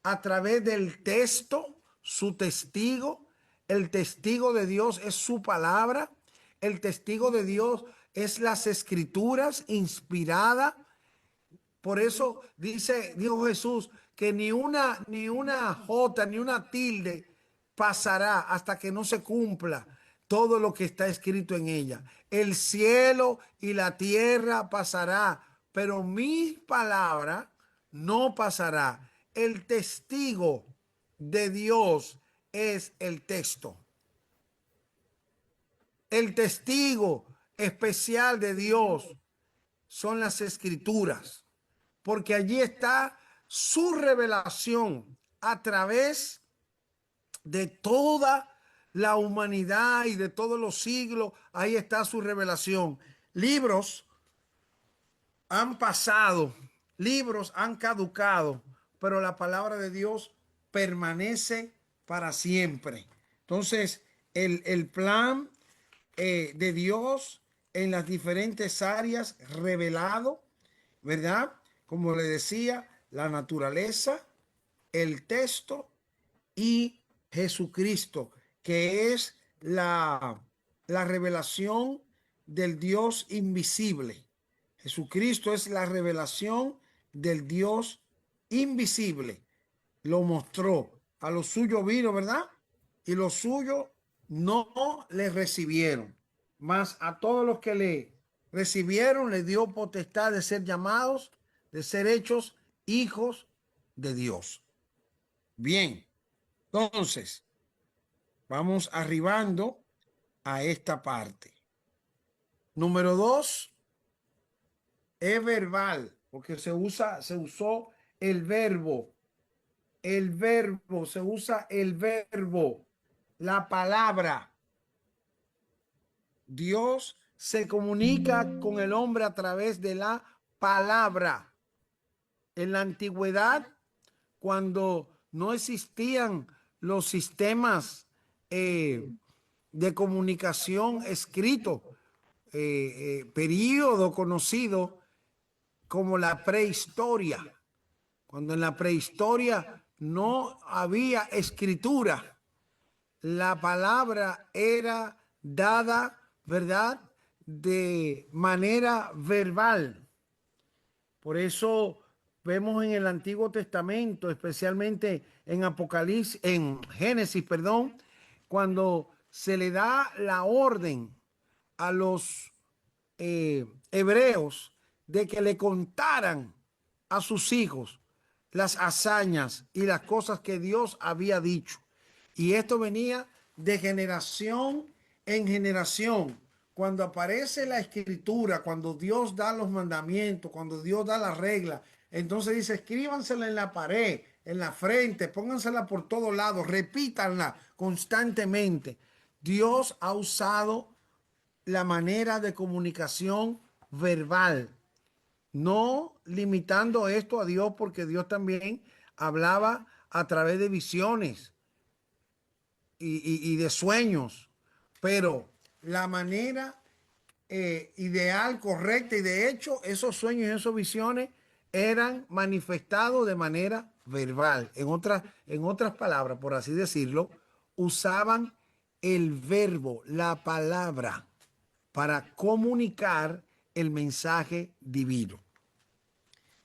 a través del texto, su testigo. El testigo de Dios es su palabra. El testigo de Dios es las escrituras inspiradas. Por eso dijo Jesús que ni una jota, ni una tilde pasará hasta que no se cumpla todo lo que está escrito en ella. El cielo y la tierra pasará, pero mi palabra no pasará. El testigo de Dios es el texto. El testigo especial de Dios son las escrituras, porque allí está su revelación a través de toda la humanidad y de todos los siglos. Ahí está su revelación. Libros han pasado, libros han caducado, pero la palabra de Dios permanece para siempre. Entonces, el plan de Dios en las diferentes áreas revelado, ¿verdad? Como le decía, la naturaleza, el texto y Jesucristo, que es la revelación del Dios invisible. Jesucristo es la revelación del Dios invisible. Lo mostró. A los suyos vino, ¿verdad? Y los suyos no le recibieron. Mas a todos los que le recibieron, le dio potestad de ser llamados, de ser hechos hijos de Dios. Bien, entonces, vamos arribando a esta parte. Número 2 es verbal, porque se usó el verbo. Se usa el verbo, la palabra. Dios se comunica con el hombre a través de la palabra. En la antigüedad, cuando no existían los sistemas de comunicación escrito, periodo conocido como la prehistoria. Cuando en la prehistoria no había escritura, la palabra era dada, ¿verdad?, de manera verbal. Por eso vemos en el Antiguo Testamento, especialmente en Apocalipsis, en Génesis, perdón, cuando se le da la orden a los hebreos de que le contaran a sus hijos las hazañas y las cosas que Dios había dicho. Y esto venía de generación en generación. Cuando aparece la escritura, cuando Dios da los mandamientos, cuando Dios da la regla, entonces dice, escríbansela en la pared, en la frente, póngansela por todos lados, repítanla constantemente. Dios ha usado la manera de comunicación verbal, no limitando esto a Dios, porque Dios también hablaba a través de visiones y de sueños, pero la manera ideal, correcta, y de hecho esos sueños y esas visiones eran manifestados de manera verbal. En otras palabras, por así decirlo, usaban el verbo, la palabra, para comunicar el mensaje divino.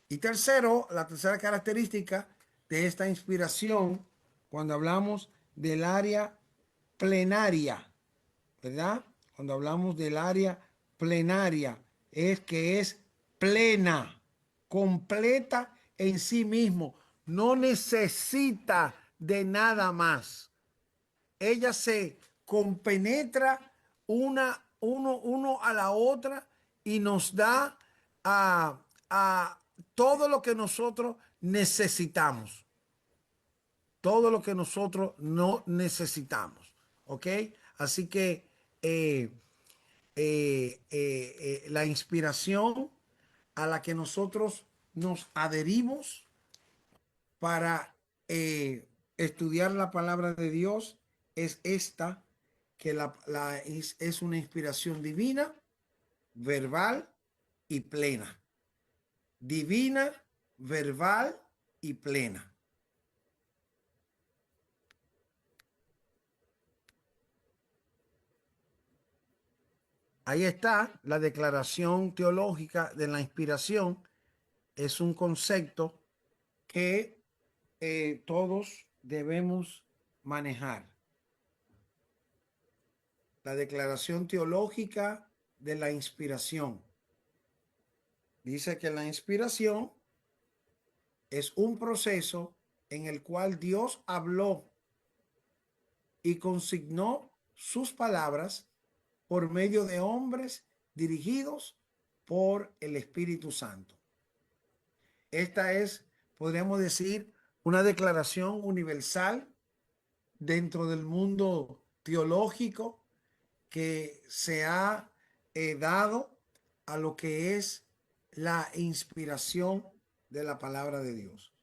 Y tercero, la tercera característica de esta inspiración, cuando hablamos del área plenaria, ¿verdad? Cuando hablamos del área plenaria, es que es plena, completa en sí mismo, no necesita de nada más. Ella se compenetra uno a la otra y nos da a todo lo que nosotros necesitamos. todo lo que nosotros no necesitamos. ¿Ok? Así que la inspiración a la que nosotros nos adherimos para estudiar la palabra de Dios es esta, que es una inspiración divina, verbal y plena. Divina, verbal y plena. Ahí está la declaración teológica de la inspiración. Es un concepto que todos debemos manejar. La declaración teológica de la inspiración. Dice que la inspiración es un proceso en el cual Dios habló y consignó sus palabras por medio de hombres dirigidos por el Espíritu Santo. Esta es, podríamos decir, una declaración universal dentro del mundo teológico que se ha dado a lo que es la inspiración de la palabra de Dios.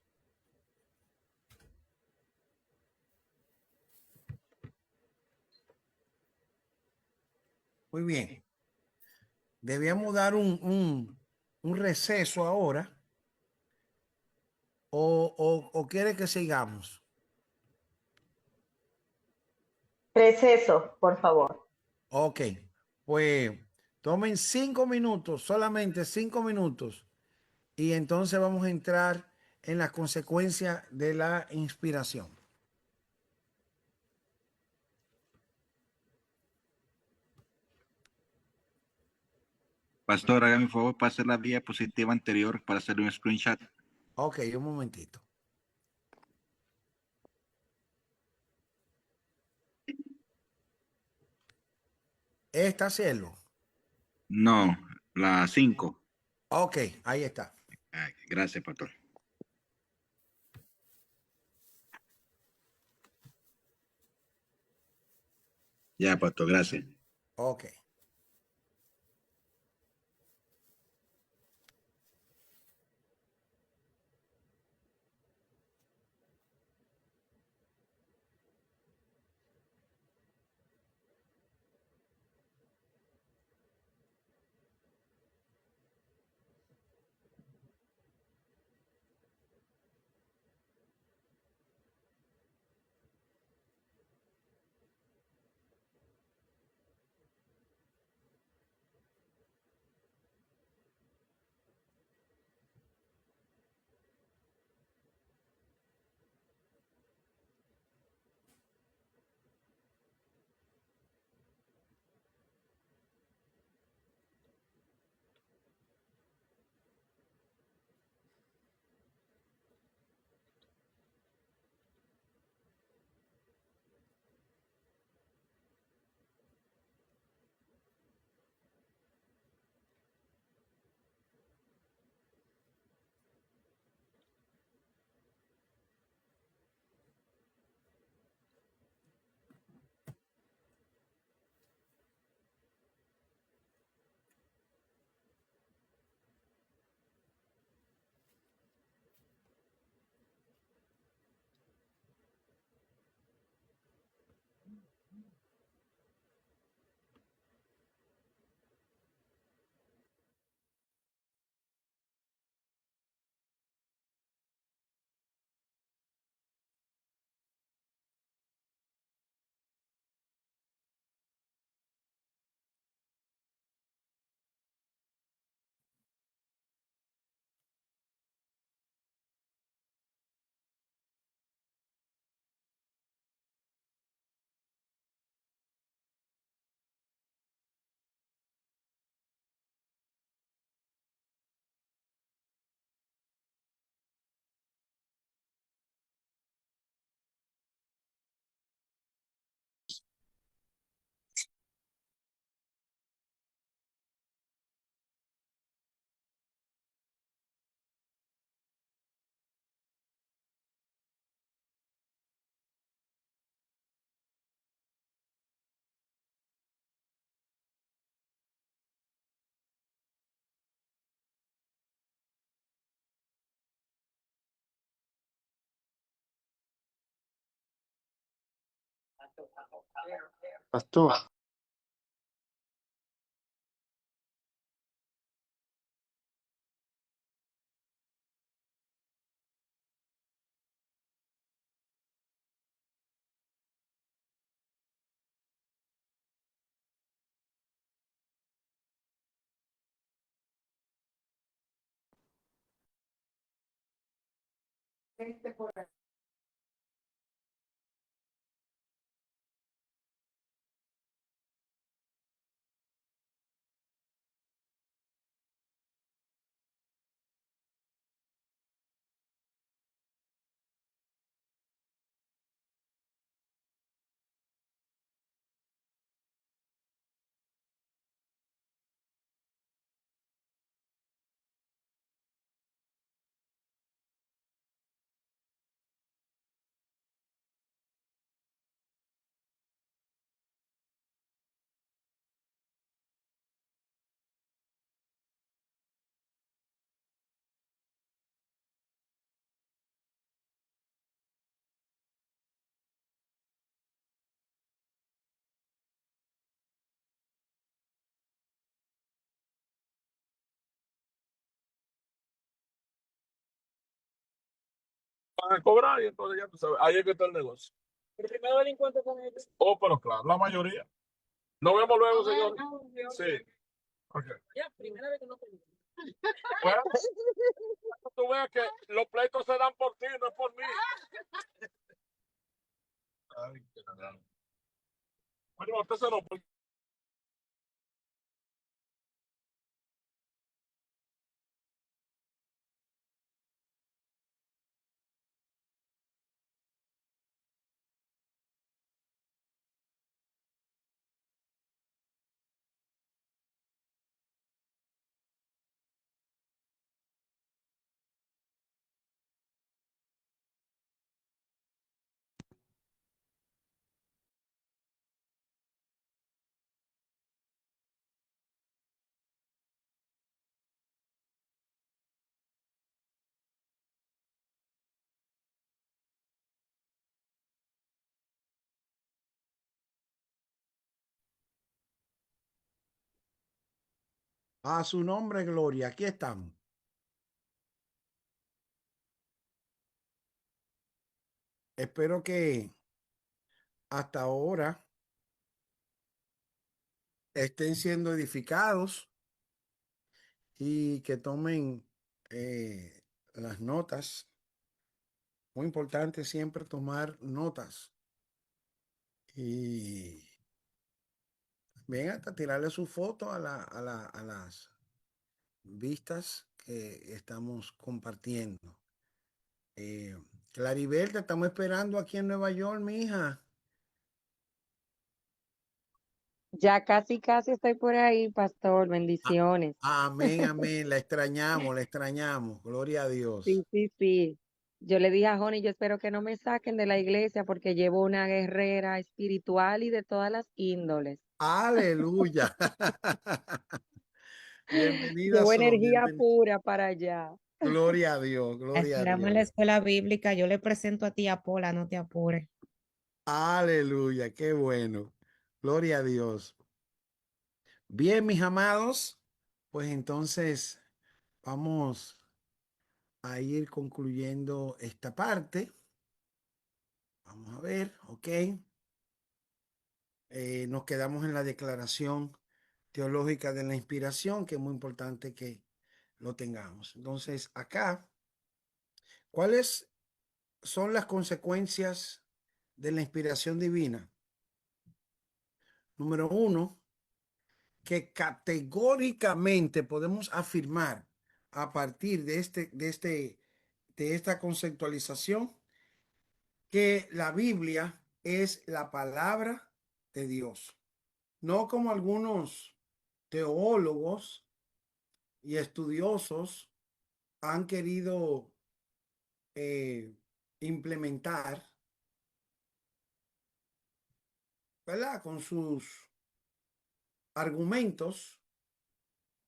Muy bien. Debíamos dar un receso ahora o quiere que sigamos. Receso, por favor. Ok, pues tomen 5 minutos, solamente 5 minutos, y entonces vamos a entrar en las consecuencias de la inspiración. Pastor, hágame un favor, pase la diapositiva anterior para hacerle un screenshot. Ok, un momentito. ¿Esta cielo? No, la 5. Ok, ahí está. Gracias, pastor. Ya, pastor, gracias. Ok. Pastor, van a cobrar y entonces ya tú sabes, ahí es que está el negocio. ¿El primer delincuente con ellos? Oh, pero claro, la mayoría. Nos vemos luego, señor. Sí. Okay. Ya, primera vez que no te digo. Bueno, tú veas que los pleitos se dan por ti, no es por mí. Ay, qué nada. Bueno, usted se lo A su nombre, gloria. Aquí estamos. Espero que hasta ahora estén siendo edificados y que tomen las notas. Muy importante siempre tomar notas y bien hasta tirarle su foto a las vistas que estamos compartiendo. Claribel, te estamos esperando aquí en Nueva York, mi hija. Ya casi, casi estoy por ahí, pastor. Bendiciones. Amén, amén. La extrañamos, la extrañamos. Gloria a Dios. Sí, sí, sí. Yo le dije a Joni, yo espero que no me saquen de la iglesia porque llevo una guerrera espiritual y de todas las índoles. Aleluya. Bienvenida Llevo son. energía pura para allá. Gloria a Dios, La gloria a esperamos en la Dios. escuela bíblica. Yo le presento a ti a Pola, no te apures. Aleluya, qué bueno. Gloria a Dios. Bien, mis amados, pues entonces vamos a ir concluyendo esta parte. Vamos a ver, ok. Nos quedamos en la declaración teológica de la inspiración, que es muy importante que lo tengamos. Entonces, acá, ¿cuáles son las consecuencias de la inspiración divina? Número uno, que categóricamente podemos afirmar a partir de esta conceptualización que la Biblia es la palabra de Dios. No como algunos teólogos y estudiosos han querido implementar, ¿verdad? Con sus argumentos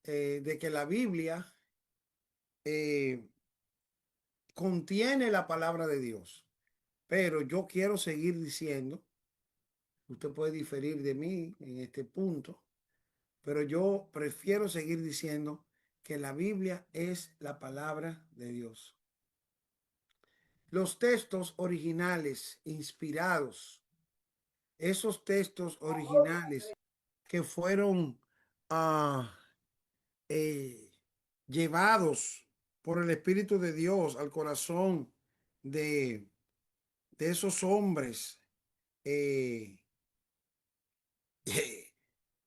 de que la Biblia eh, contiene la palabra de Dios. Pero yo quiero seguir diciendo Usted puede diferir de mí en este punto, pero yo prefiero seguir diciendo que la Biblia es la palabra de Dios. Los textos originales inspirados, esos textos originales que fueron eh, llevados por el Espíritu de Dios al corazón de, de esos hombres, eh,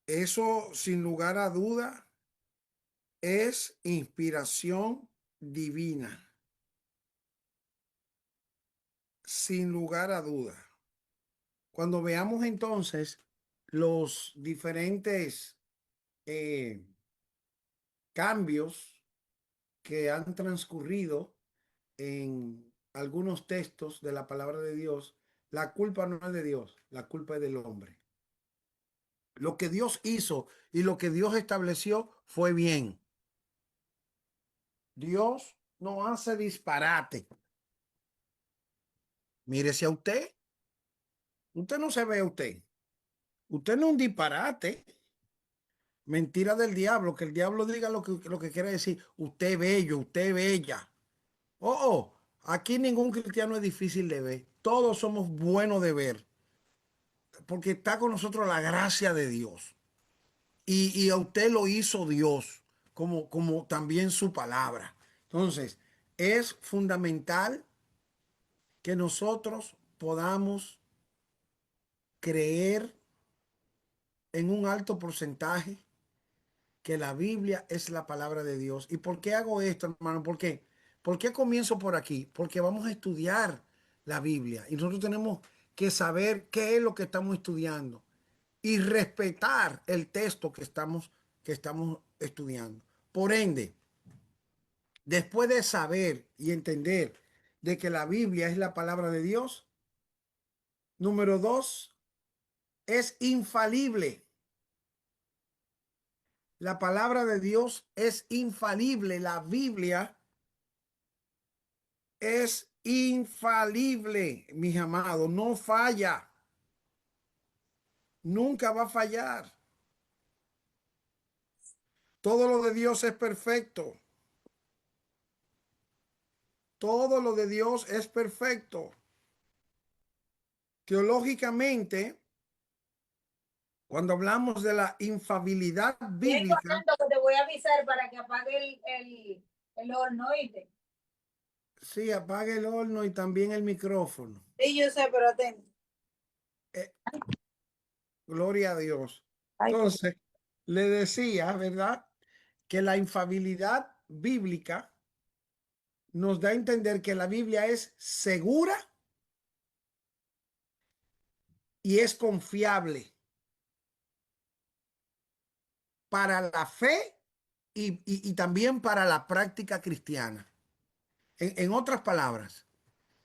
eso sin lugar a duda es inspiración divina, sin lugar a duda. Cuando veamos entonces los diferentes cambios que han transcurrido en algunos textos de la palabra de Dios, la culpa no es de Dios, la culpa es del hombre. Lo que Dios hizo y lo que Dios estableció fue bien. Dios no hace disparate. Mírese a usted. Usted no se ve a usted. Usted no es un disparate. Mentira del diablo, que el diablo diga lo que quiere decir. Usted es bello, usted es bella. Aquí ningún cristiano es difícil de ver. Todos somos buenos de ver. Porque está con nosotros la gracia de Dios. Y a usted lo hizo Dios, como también su palabra. Entonces, es fundamental que nosotros podamos creer en un alto porcentaje que la Biblia es la palabra de Dios. ¿Y por qué hago esto, hermano? ¿Por qué? ¿Por qué comienzo por aquí? Porque vamos a estudiar la Biblia y nosotros tenemos que saber qué es lo que estamos estudiando y respetar el texto que estamos estudiando. Por ende, después de saber y entender de que la Biblia es la palabra de Dios, número 2, es infalible. La palabra de Dios es infalible. La Biblia es infalible, mis amados. No falla. Nunca va a fallar. Todo lo de Dios es perfecto. Todo lo de Dios es perfecto. Teológicamente, cuando hablamos de la infalibilidad bíblica, te voy a avisar para que apague el horno, ¿oíste? sí, apague el horno y también el micrófono. Sí, yo sé, pero atento. Gloria a Dios. Entonces, le decía, ¿verdad? Que la infalibilidad bíblica nos da a entender que la Biblia es segura y es confiable para la fe y también para la práctica cristiana. En otras palabras,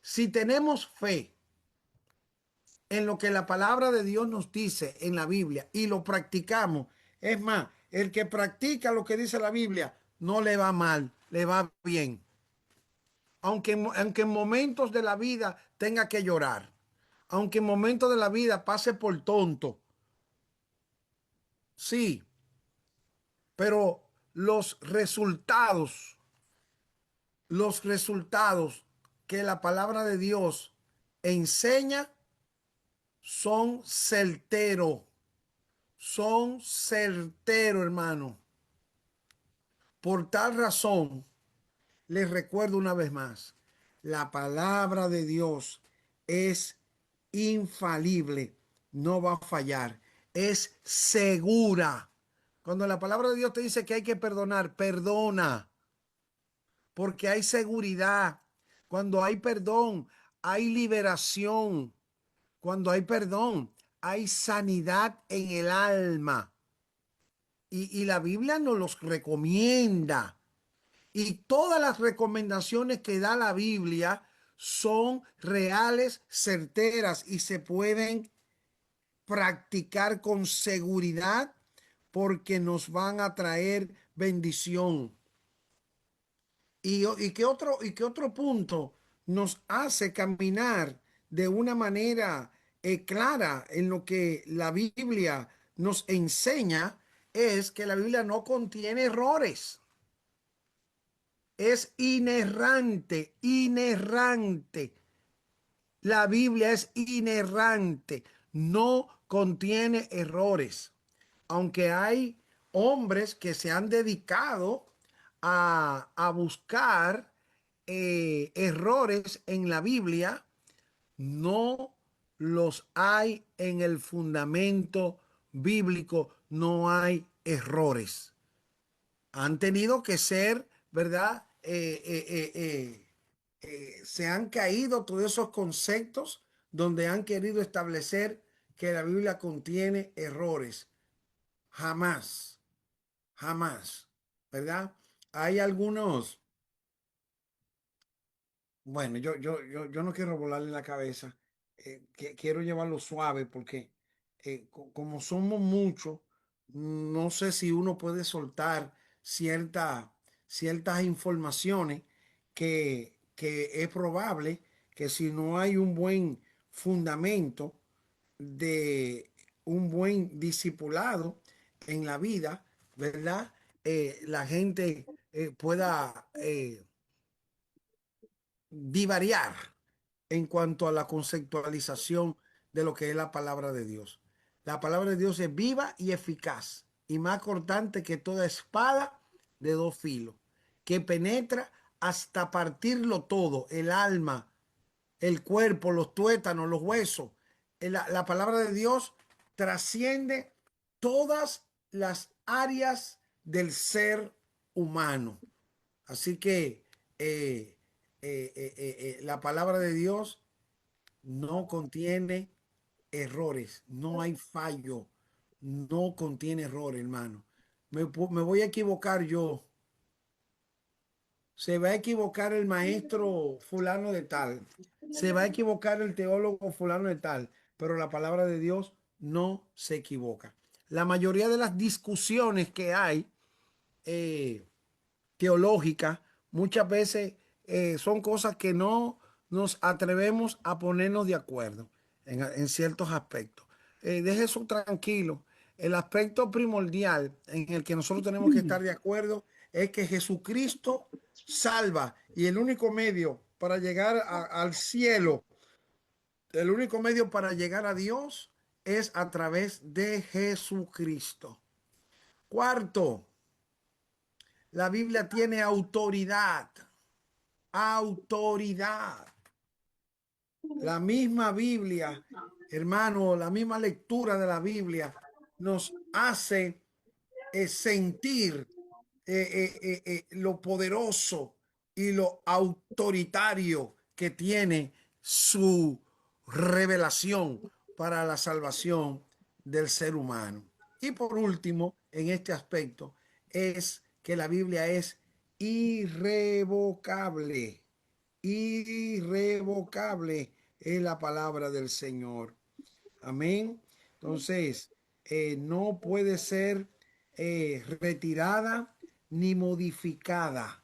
si tenemos fe en lo que la palabra de Dios nos dice en la Biblia y lo practicamos, es más, el que practica lo que dice la Biblia no le va mal, le va bien. Aunque en momentos de la vida tenga que llorar, aunque en momentos de la vida pase por tonto, sí, pero los resultados que la palabra de Dios enseña son certeros, hermano. Por tal razón, les recuerdo una vez más, la palabra de Dios es infalible, no va a fallar, es segura. Cuando la palabra de Dios te dice que hay que perdonar, perdona, porque hay seguridad. Cuando hay perdón, hay liberación. Cuando hay perdón, hay sanidad en el alma. Y la Biblia nos los recomienda. Y todas las recomendaciones que da la Biblia son reales, certeras y se pueden practicar con seguridad porque nos van a traer bendición. ¿Y qué otro punto nos hace caminar de una manera clara en lo que la Biblia nos enseña es que la Biblia no contiene errores. Es inerrante, inerrante. La Biblia es inerrante, no contiene errores. Aunque hay hombres que se han dedicado a buscar errores en la Biblia, no los hay en el fundamento bíblico, no hay errores. Han tenido que ser, ¿verdad? Se han caído todos esos conceptos donde han querido establecer que la Biblia contiene errores. Jamás, jamás, ¿verdad? Hay algunos, bueno, yo no quiero volarle la cabeza, quiero llevarlo suave porque como somos muchos, no sé si uno puede soltar ciertas informaciones que es probable que si no hay un buen fundamento de un buen discipulado en la vida, ¿verdad? La gente pueda divariar en cuanto a la conceptualización de lo que es la palabra de Dios. La palabra de Dios es viva y eficaz y más cortante que toda espada de dos filos, que penetra hasta partirlo todo, el alma, el cuerpo, los tuétanos, los huesos. La palabra de Dios trasciende todas las áreas del ser humano. Así que la palabra de Dios no contiene errores, no hay fallo, no contiene error, hermano. Me voy a equivocar yo. Se va a equivocar el maestro fulano de tal. Se va a equivocar el teólogo fulano de tal. Pero la palabra de Dios no se equivoca. La mayoría de las discusiones que hay teológicas muchas veces son cosas que no nos atrevemos a ponernos de acuerdo en ciertos aspectos. Deje eso tranquilo. El aspecto primordial en el que nosotros tenemos que estar de acuerdo es que Jesucristo salva y el único medio para llegar al cielo, el único medio para llegar a Dios es a través de Jesucristo. Cuarto, la Biblia tiene autoridad. Autoridad. La misma Biblia, hermano, la misma lectura de la Biblia nos hace sentir lo poderoso y lo autoritario que tiene su revelación para la salvación del ser humano. Y por último, en este aspecto, es que la Biblia es irrevocable. Irrevocable es la palabra del Señor. Amén. Entonces, no puede ser retirada ni modificada.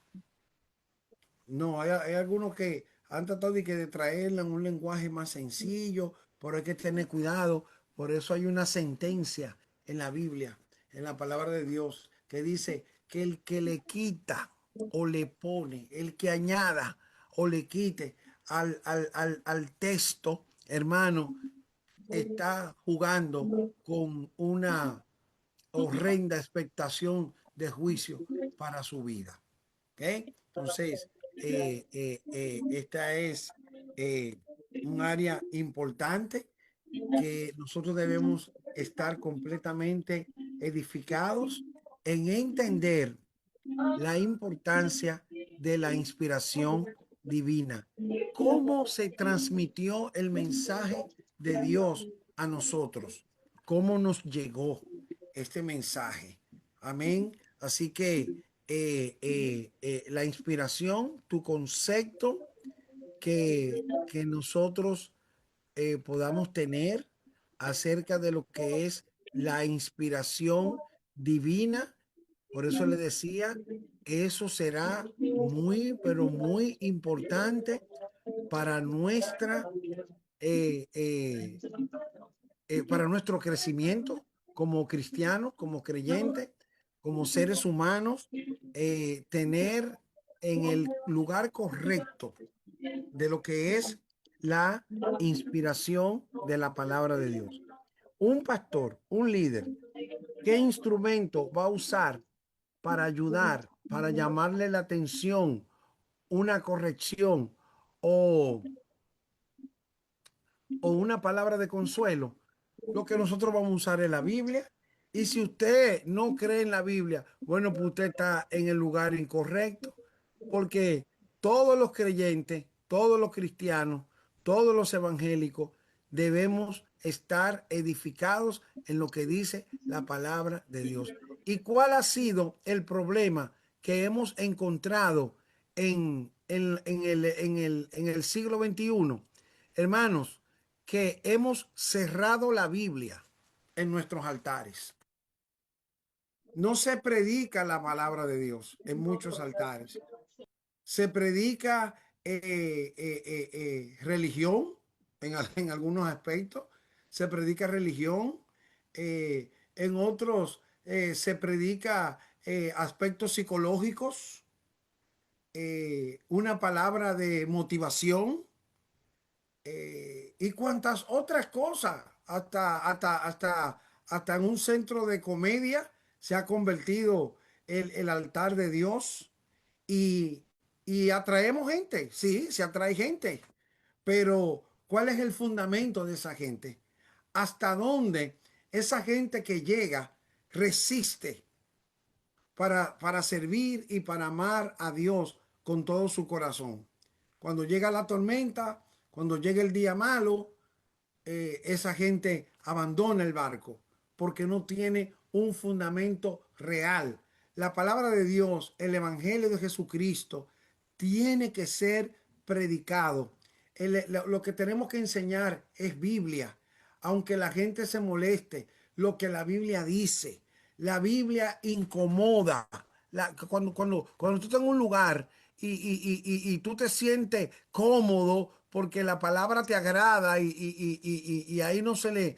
No, hay algunos que han tratado de traerla en un lenguaje más sencillo, pero hay que tener cuidado. Por eso hay una sentencia en la Biblia, en la palabra de Dios, que dice que el que le quita o le pone, el que añada o le quite al texto, hermano, está jugando con una horrenda expectación de juicio para su vida. ¿Ok? Entonces, esta es un área importante que nosotros debemos estar completamente edificados en entender la importancia de la inspiración divina. ¿Cómo se transmitió el mensaje de Dios a nosotros? ¿Cómo nos llegó este mensaje? Amén. Así que la inspiración, tu concepto que nosotros podamos tener acerca de lo que es la inspiración divina. Por eso le decía, eso será muy, pero muy importante para nuestra para nuestro crecimiento como cristianos, como creyentes, como seres humanos, tener en el lugar correcto de lo que es la inspiración de la palabra de Dios. Un pastor, un líder, ¿qué instrumento va a usar para ayudar, para llamarle la atención, una corrección o una palabra de consuelo? Lo que nosotros vamos a usar es la Biblia. Y si usted no cree en la Biblia, bueno, pues usted está en el lugar incorrecto, porque todos los creyentes, todos los cristianos, todos los evangélicos debemos estar edificados en lo que dice la palabra de Dios. ¿Y cuál ha sido el problema que hemos encontrado en el siglo XXI? Hermanos, que hemos cerrado la Biblia en nuestros altares. No se predica la palabra de Dios en muchos altares. Se predica religión en algunos aspectos. Se predica religión. En otros se predica aspectos psicológicos. Una palabra de motivación. Y cuantas otras cosas, hasta en un centro de comedia se ha convertido el altar de Dios y atraemos gente, sí, se atrae gente, pero ¿cuál es el fundamento de esa gente? ¿Hasta dónde esa gente que llega resiste para servir y para amar a Dios con todo su corazón? Cuando llega la tormenta, cuando llega el día malo, esa gente abandona el barco porque no tiene un fundamento real. La palabra de Dios, el evangelio de Jesucristo, tiene que ser predicado. Lo que tenemos que enseñar es Biblia, aunque la gente se moleste, lo que la Biblia dice. La Biblia incomoda. Cuando tú estás en un lugar y tú te sientes cómodo porque la palabra te agrada y ahí no se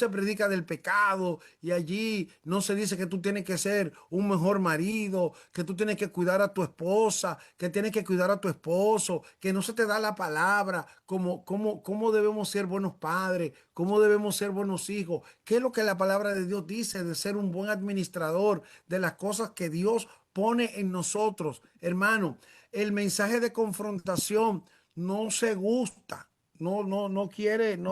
predica del pecado, y allí no se dice que tú tienes que ser un mejor marido, que tú tienes que cuidar a tu esposa, que tienes que cuidar a tu esposo, que no se te da la palabra, cómo debemos ser buenos padres, cómo debemos ser buenos hijos, qué es lo que la palabra de Dios dice de ser un buen administrador de las cosas que Dios pone en nosotros. Hermano, el mensaje de confrontación no se gusta, no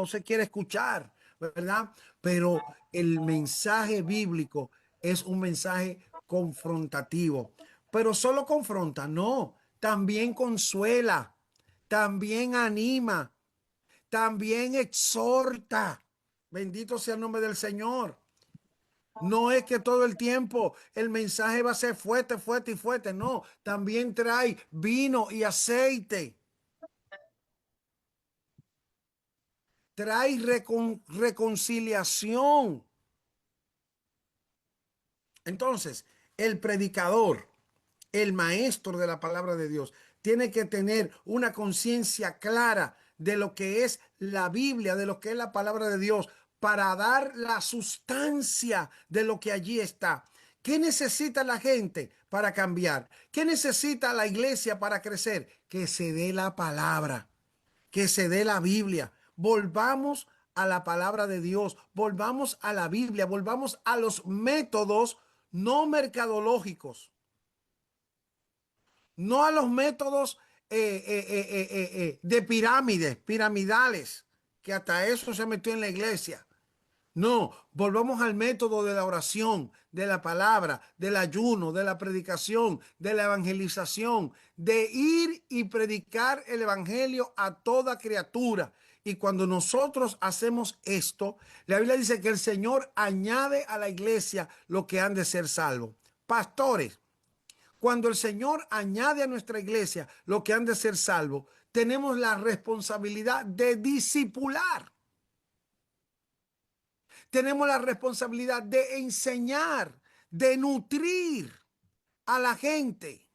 se quiere escuchar, ¿verdad? Pero el mensaje bíblico es un mensaje confrontativo. Pero solo confronta, no, también consuela, también anima, también exhorta. Bendito sea el nombre del Señor. No es que todo el tiempo el mensaje va a ser fuerte, fuerte y fuerte. No, también trae vino y aceite. Trae reconciliación. Entonces, el predicador, el maestro de la palabra de Dios, tiene que tener una conciencia clara de lo que es la Biblia, de lo que es la palabra de Dios, para dar la sustancia de lo que allí está. ¿Qué necesita la gente para cambiar? ¿Qué necesita la iglesia para crecer? Que se dé la palabra, que se dé la Biblia. Volvamos a la palabra de Dios, volvamos a la Biblia, volvamos a los métodos no mercadológicos, no a los métodos de piramidales, que hasta eso se metió en la iglesia. No, volvamos al método de la oración, de la palabra, del ayuno, de la predicación, de la evangelización, de ir y predicar el evangelio a toda criatura. Y cuando nosotros hacemos esto, la Biblia dice que el Señor añade a la iglesia lo que han de ser salvos. Pastores, cuando el Señor añade a nuestra iglesia lo que han de ser salvos, tenemos la responsabilidad de discipular. Tenemos la responsabilidad de enseñar, de nutrir a la gente.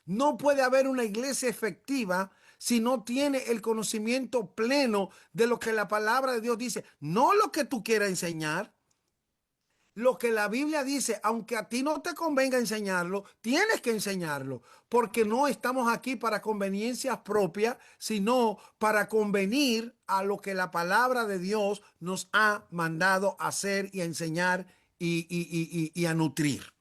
No puede haber una iglesia efectiva si no tiene el conocimiento pleno de lo que la palabra de Dios dice. No lo que tú quieras enseñar, lo que la Biblia dice, aunque a ti no te convenga enseñarlo, tienes que enseñarlo, porque no estamos aquí para conveniencias propias, sino para convenir a lo que la palabra de Dios nos ha mandado a hacer y a enseñar y a nutrir.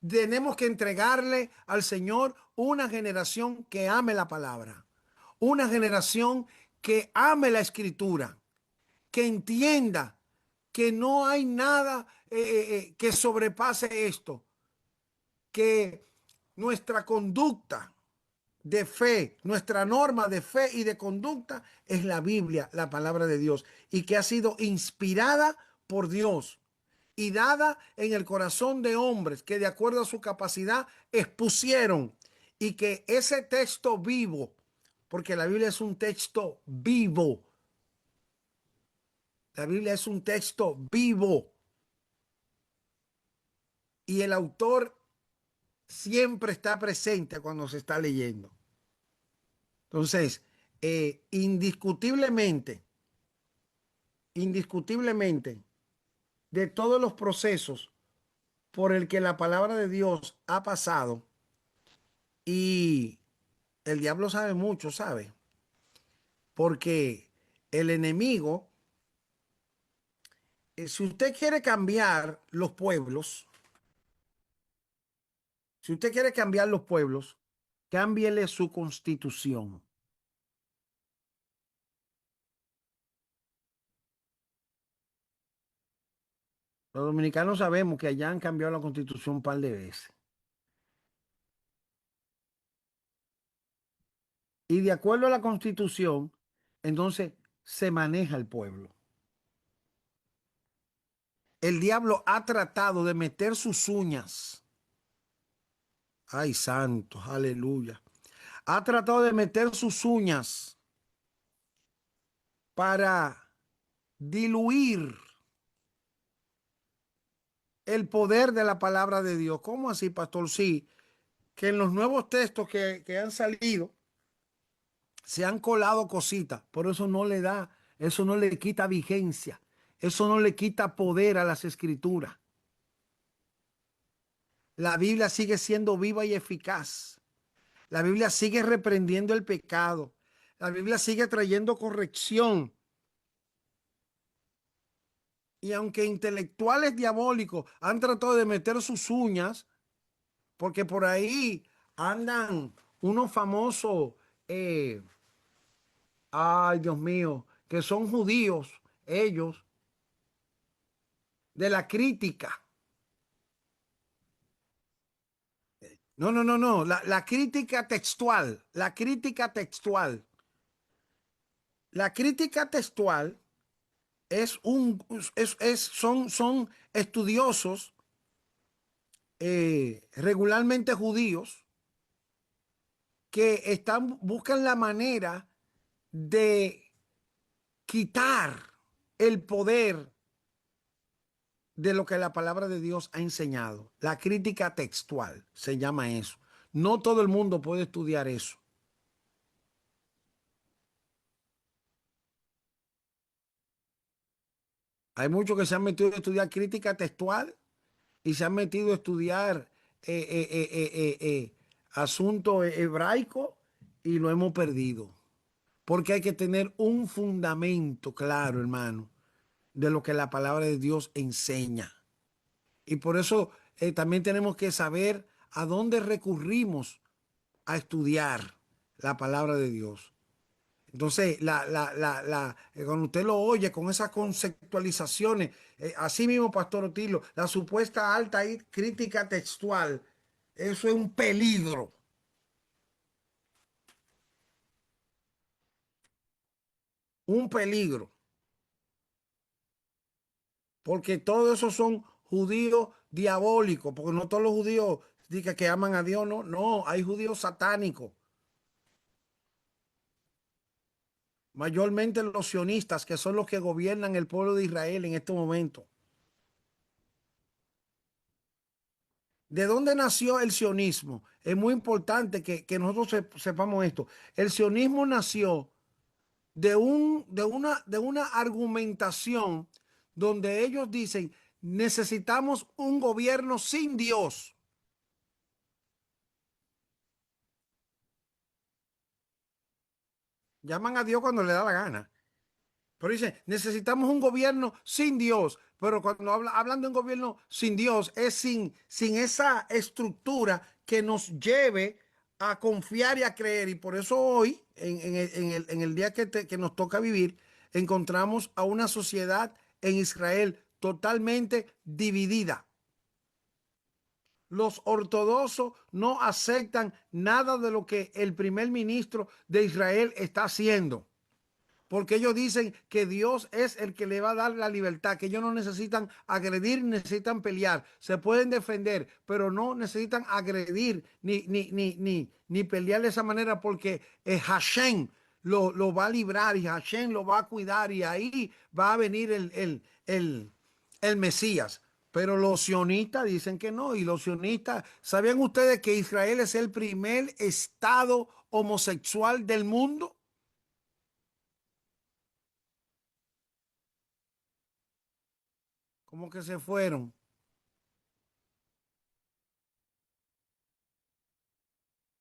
Tenemos que entregarle al Señor una generación que ame la palabra, una generación que ame la escritura, que entienda que no hay nada que sobrepase esto, que nuestra conducta de fe, nuestra norma de fe y de conducta es la Biblia, la palabra de Dios, y que ha sido inspirada por Dios y dada en el corazón de hombres que de acuerdo a su capacidad expusieron, y que ese texto vivo, porque la Biblia es un texto vivo, la Biblia es un texto vivo y el autor siempre está presente cuando se está leyendo. Entonces, indiscutiblemente, de todos los procesos por el que la palabra de Dios ha pasado, y el diablo sabe mucho, ¿sabe? Porque el enemigo, si usted quiere cambiar los pueblos, cámbiele su constitución. Los dominicanos sabemos que allá han cambiado la constitución un par de veces. Y de acuerdo a la constitución, entonces se maneja el pueblo. El diablo ha tratado de meter sus uñas. Ay, santo, aleluya. Ha tratado de meter sus uñas para diluir el poder de la palabra de Dios. ¿Cómo así, pastor? Sí, que en los nuevos textos que han salido se han colado cositas, pero eso no le da, eso no le quita vigencia, eso no le quita poder a las escrituras. La Biblia sigue siendo viva y eficaz. La Biblia sigue reprendiendo el pecado. La Biblia sigue trayendo corrección. Y aunque intelectuales diabólicos han tratado de meter sus uñas, porque por ahí andan unos famosos, ay Dios mío, que son judíos, ellos, de la crítica. No, la crítica textual, la crítica textual. La crítica textual son estudiosos regularmente judíos que buscan la manera de quitar el poder de lo que la palabra de Dios ha enseñado. La crítica textual se llama eso. No todo el mundo puede estudiar eso. Hay muchos que se han metido a estudiar crítica textual y se han metido a estudiar asuntos hebraicos y lo hemos perdido. Porque hay que tener un fundamento claro, hermano, de lo que la palabra de Dios enseña. Y por eso también tenemos que saber a dónde recurrimos a estudiar la palabra de Dios. Entonces, cuando usted lo oye con esas conceptualizaciones, así mismo, Pastor Otilio, la supuesta alta crítica textual, eso es un peligro. Un peligro. Porque todos esos son judíos diabólicos, porque no todos los judíos dicen que aman a Dios, no, hay judíos satánicos. Mayormente los sionistas, que son los que gobiernan el pueblo de Israel en este momento. ¿De dónde nació el sionismo? es muy importante que nosotros sepamos esto. El sionismo nació de una argumentación donde ellos dicen, necesitamos un gobierno sin Dios. Llaman a Dios cuando le da la gana. Pero dicen, necesitamos un gobierno sin Dios. Pero cuando hablan de un gobierno sin Dios, es sin esa estructura que nos lleve a confiar y a creer. Y por eso hoy, en el día que nos toca vivir, encontramos a una sociedad en Israel totalmente dividida. Los ortodoxos no aceptan nada de lo que el primer ministro de Israel está haciendo, porque ellos dicen que Dios es el que le va a dar la libertad, que ellos no necesitan agredir, necesitan pelear, se pueden defender, pero no necesitan agredir ni pelear de esa manera, porque Hashem lo va a librar y Hashem lo va a cuidar, y ahí va a venir el Mesías. Pero los sionistas dicen que no. Y los sionistas, ¿sabían ustedes que Israel es el primer estado homosexual del mundo? ¿Cómo que se fueron?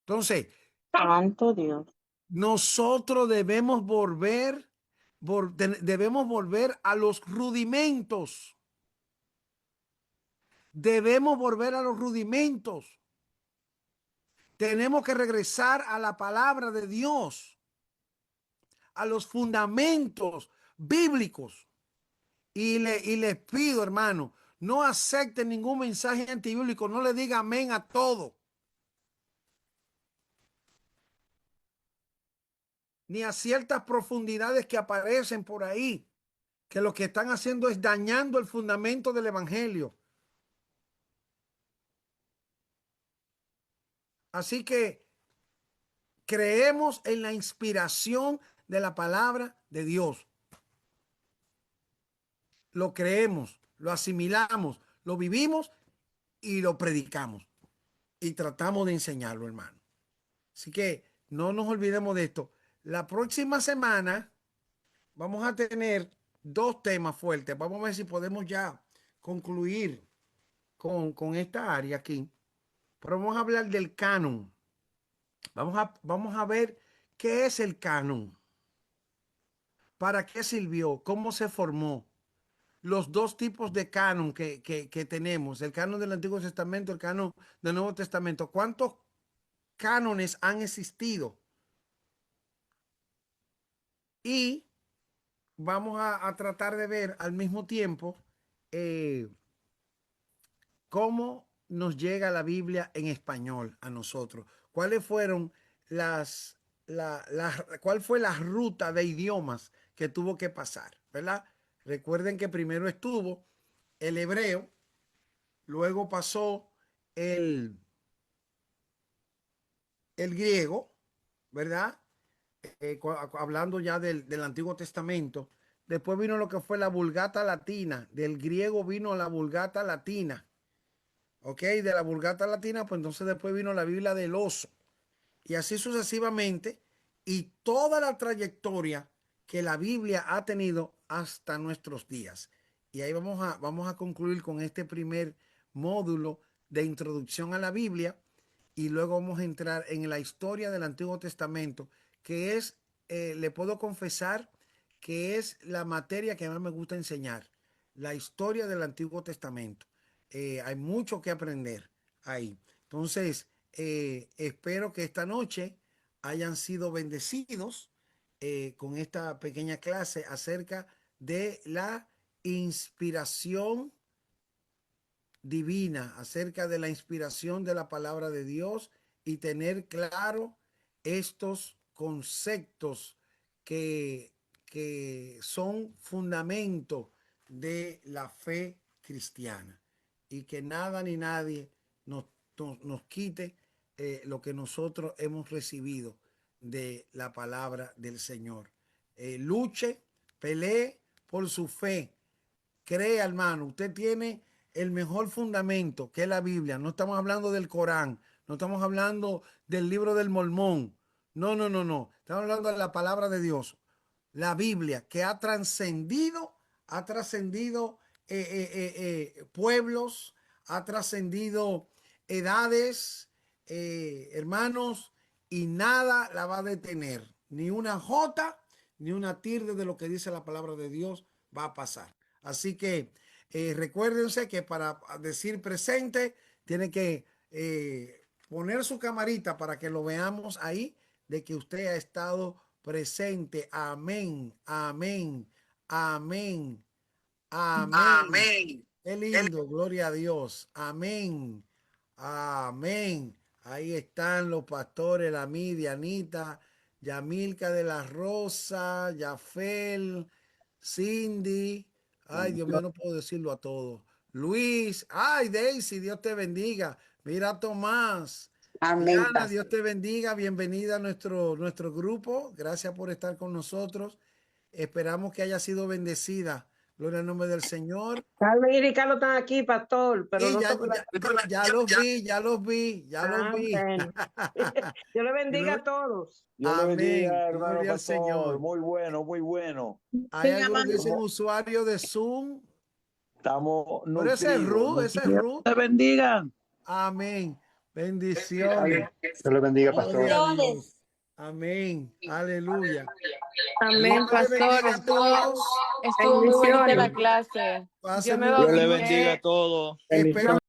Entonces, Santo Dios. nosotros debemos volver a los rudimentos. Debemos volver a los rudimentos. Tenemos que regresar a la palabra de Dios, a los fundamentos bíblicos. Y les pido, hermano, no acepten ningún mensaje antibíblico, no le diga amén a todo, ni a ciertas profundidades que aparecen por ahí, que lo que están haciendo es dañando el fundamento del evangelio. Así que creemos en la inspiración de la palabra de Dios. Lo creemos, lo asimilamos, lo vivimos y lo predicamos. Y tratamos de enseñarlo, hermano. Así que no nos olvidemos de esto. La próxima semana vamos a tener 2 temas fuertes. Vamos a ver si podemos ya concluir con esta área aquí. Pero vamos a hablar del canon. Vamos a ver qué es el canon. ¿Para qué sirvió? ¿Cómo se formó? Los 2 tipos de canon que tenemos. El canon del Antiguo Testamento, el canon del Nuevo Testamento. ¿Cuántos cánones han existido? Y vamos a tratar de ver al mismo tiempo cómo nos llega la Biblia en español a nosotros. ¿Cuáles fueron cuál fue la ruta de idiomas que tuvo que pasar? ¿Verdad? Recuerden que primero estuvo el hebreo, luego pasó el griego, ¿verdad? Hablando ya del Antiguo Testamento. Después vino lo que fue la Vulgata Latina. Del griego vino la Vulgata Latina. ¿Ok? De la Vulgata Latina, pues entonces después vino la Biblia del Oso. Y así sucesivamente. Y toda la trayectoria que la Biblia ha tenido hasta nuestros días. Y ahí vamos a concluir con este primer módulo de introducción a la Biblia. Y luego vamos a entrar en la historia del Antiguo Testamento, que es, le puedo confesar, que es la materia que más me gusta enseñar, la historia del Antiguo Testamento. Hay mucho que aprender ahí. Entonces, espero que esta noche hayan sido bendecidos con esta pequeña clase acerca de la inspiración divina, acerca de la inspiración de la palabra de Dios, y tener claro estos conceptos que son fundamento de la fe cristiana, y que nada ni nadie nos quite lo que nosotros hemos recibido de la palabra del Señor. Luche, pelee por su fe. Crea, hermano, usted tiene el mejor fundamento, que es la Biblia. No estamos hablando del Corán, no estamos hablando del libro del Mormón. No, no, no, no. Estamos hablando de la palabra de Dios, la Biblia, que ha trascendido pueblos, ha trascendido edades, hermanos, y nada la va a detener. Ni una jota, ni una tilde de lo que dice la palabra de Dios va a pasar. Así que recuérdense que para decir presente, tiene que poner su camarita para que lo veamos ahí, de que usted ha estado presente. Amén, amén, amén, amén. Amén. Qué lindo, gloria a Dios. Amén, amén. Ahí están los pastores, la Dianita, Yamilca de la Rosa, Yafel, Cindy. Ay, Dios mío, no puedo decirlo a todos. Luis, ay, Daisy, Dios te bendiga. Mira, Tomás. Amén. Diana, Dios te bendiga. Bienvenida a nuestro grupo. Gracias por estar con nosotros. Esperamos que haya sido bendecida. Gloria al nombre del Señor. Carmen y Ricardo están aquí, pastor, pero no ya los vi. Bueno. Dios le bendiga a todos. Dios le bendiga, hermano Gloria al pastor. Señor. Muy bueno, muy bueno. Hay algunos que dicen usuario de Zoom. Estamos Pero ese es Ru. Dios te bendiga. Amén. Bendiciones. Dios le bendiga, pastor. Amén. Aleluya. Amén, pastor. Estuvo muy bonita la clase. Pasen Yo me muy bauticé. a todos. Espero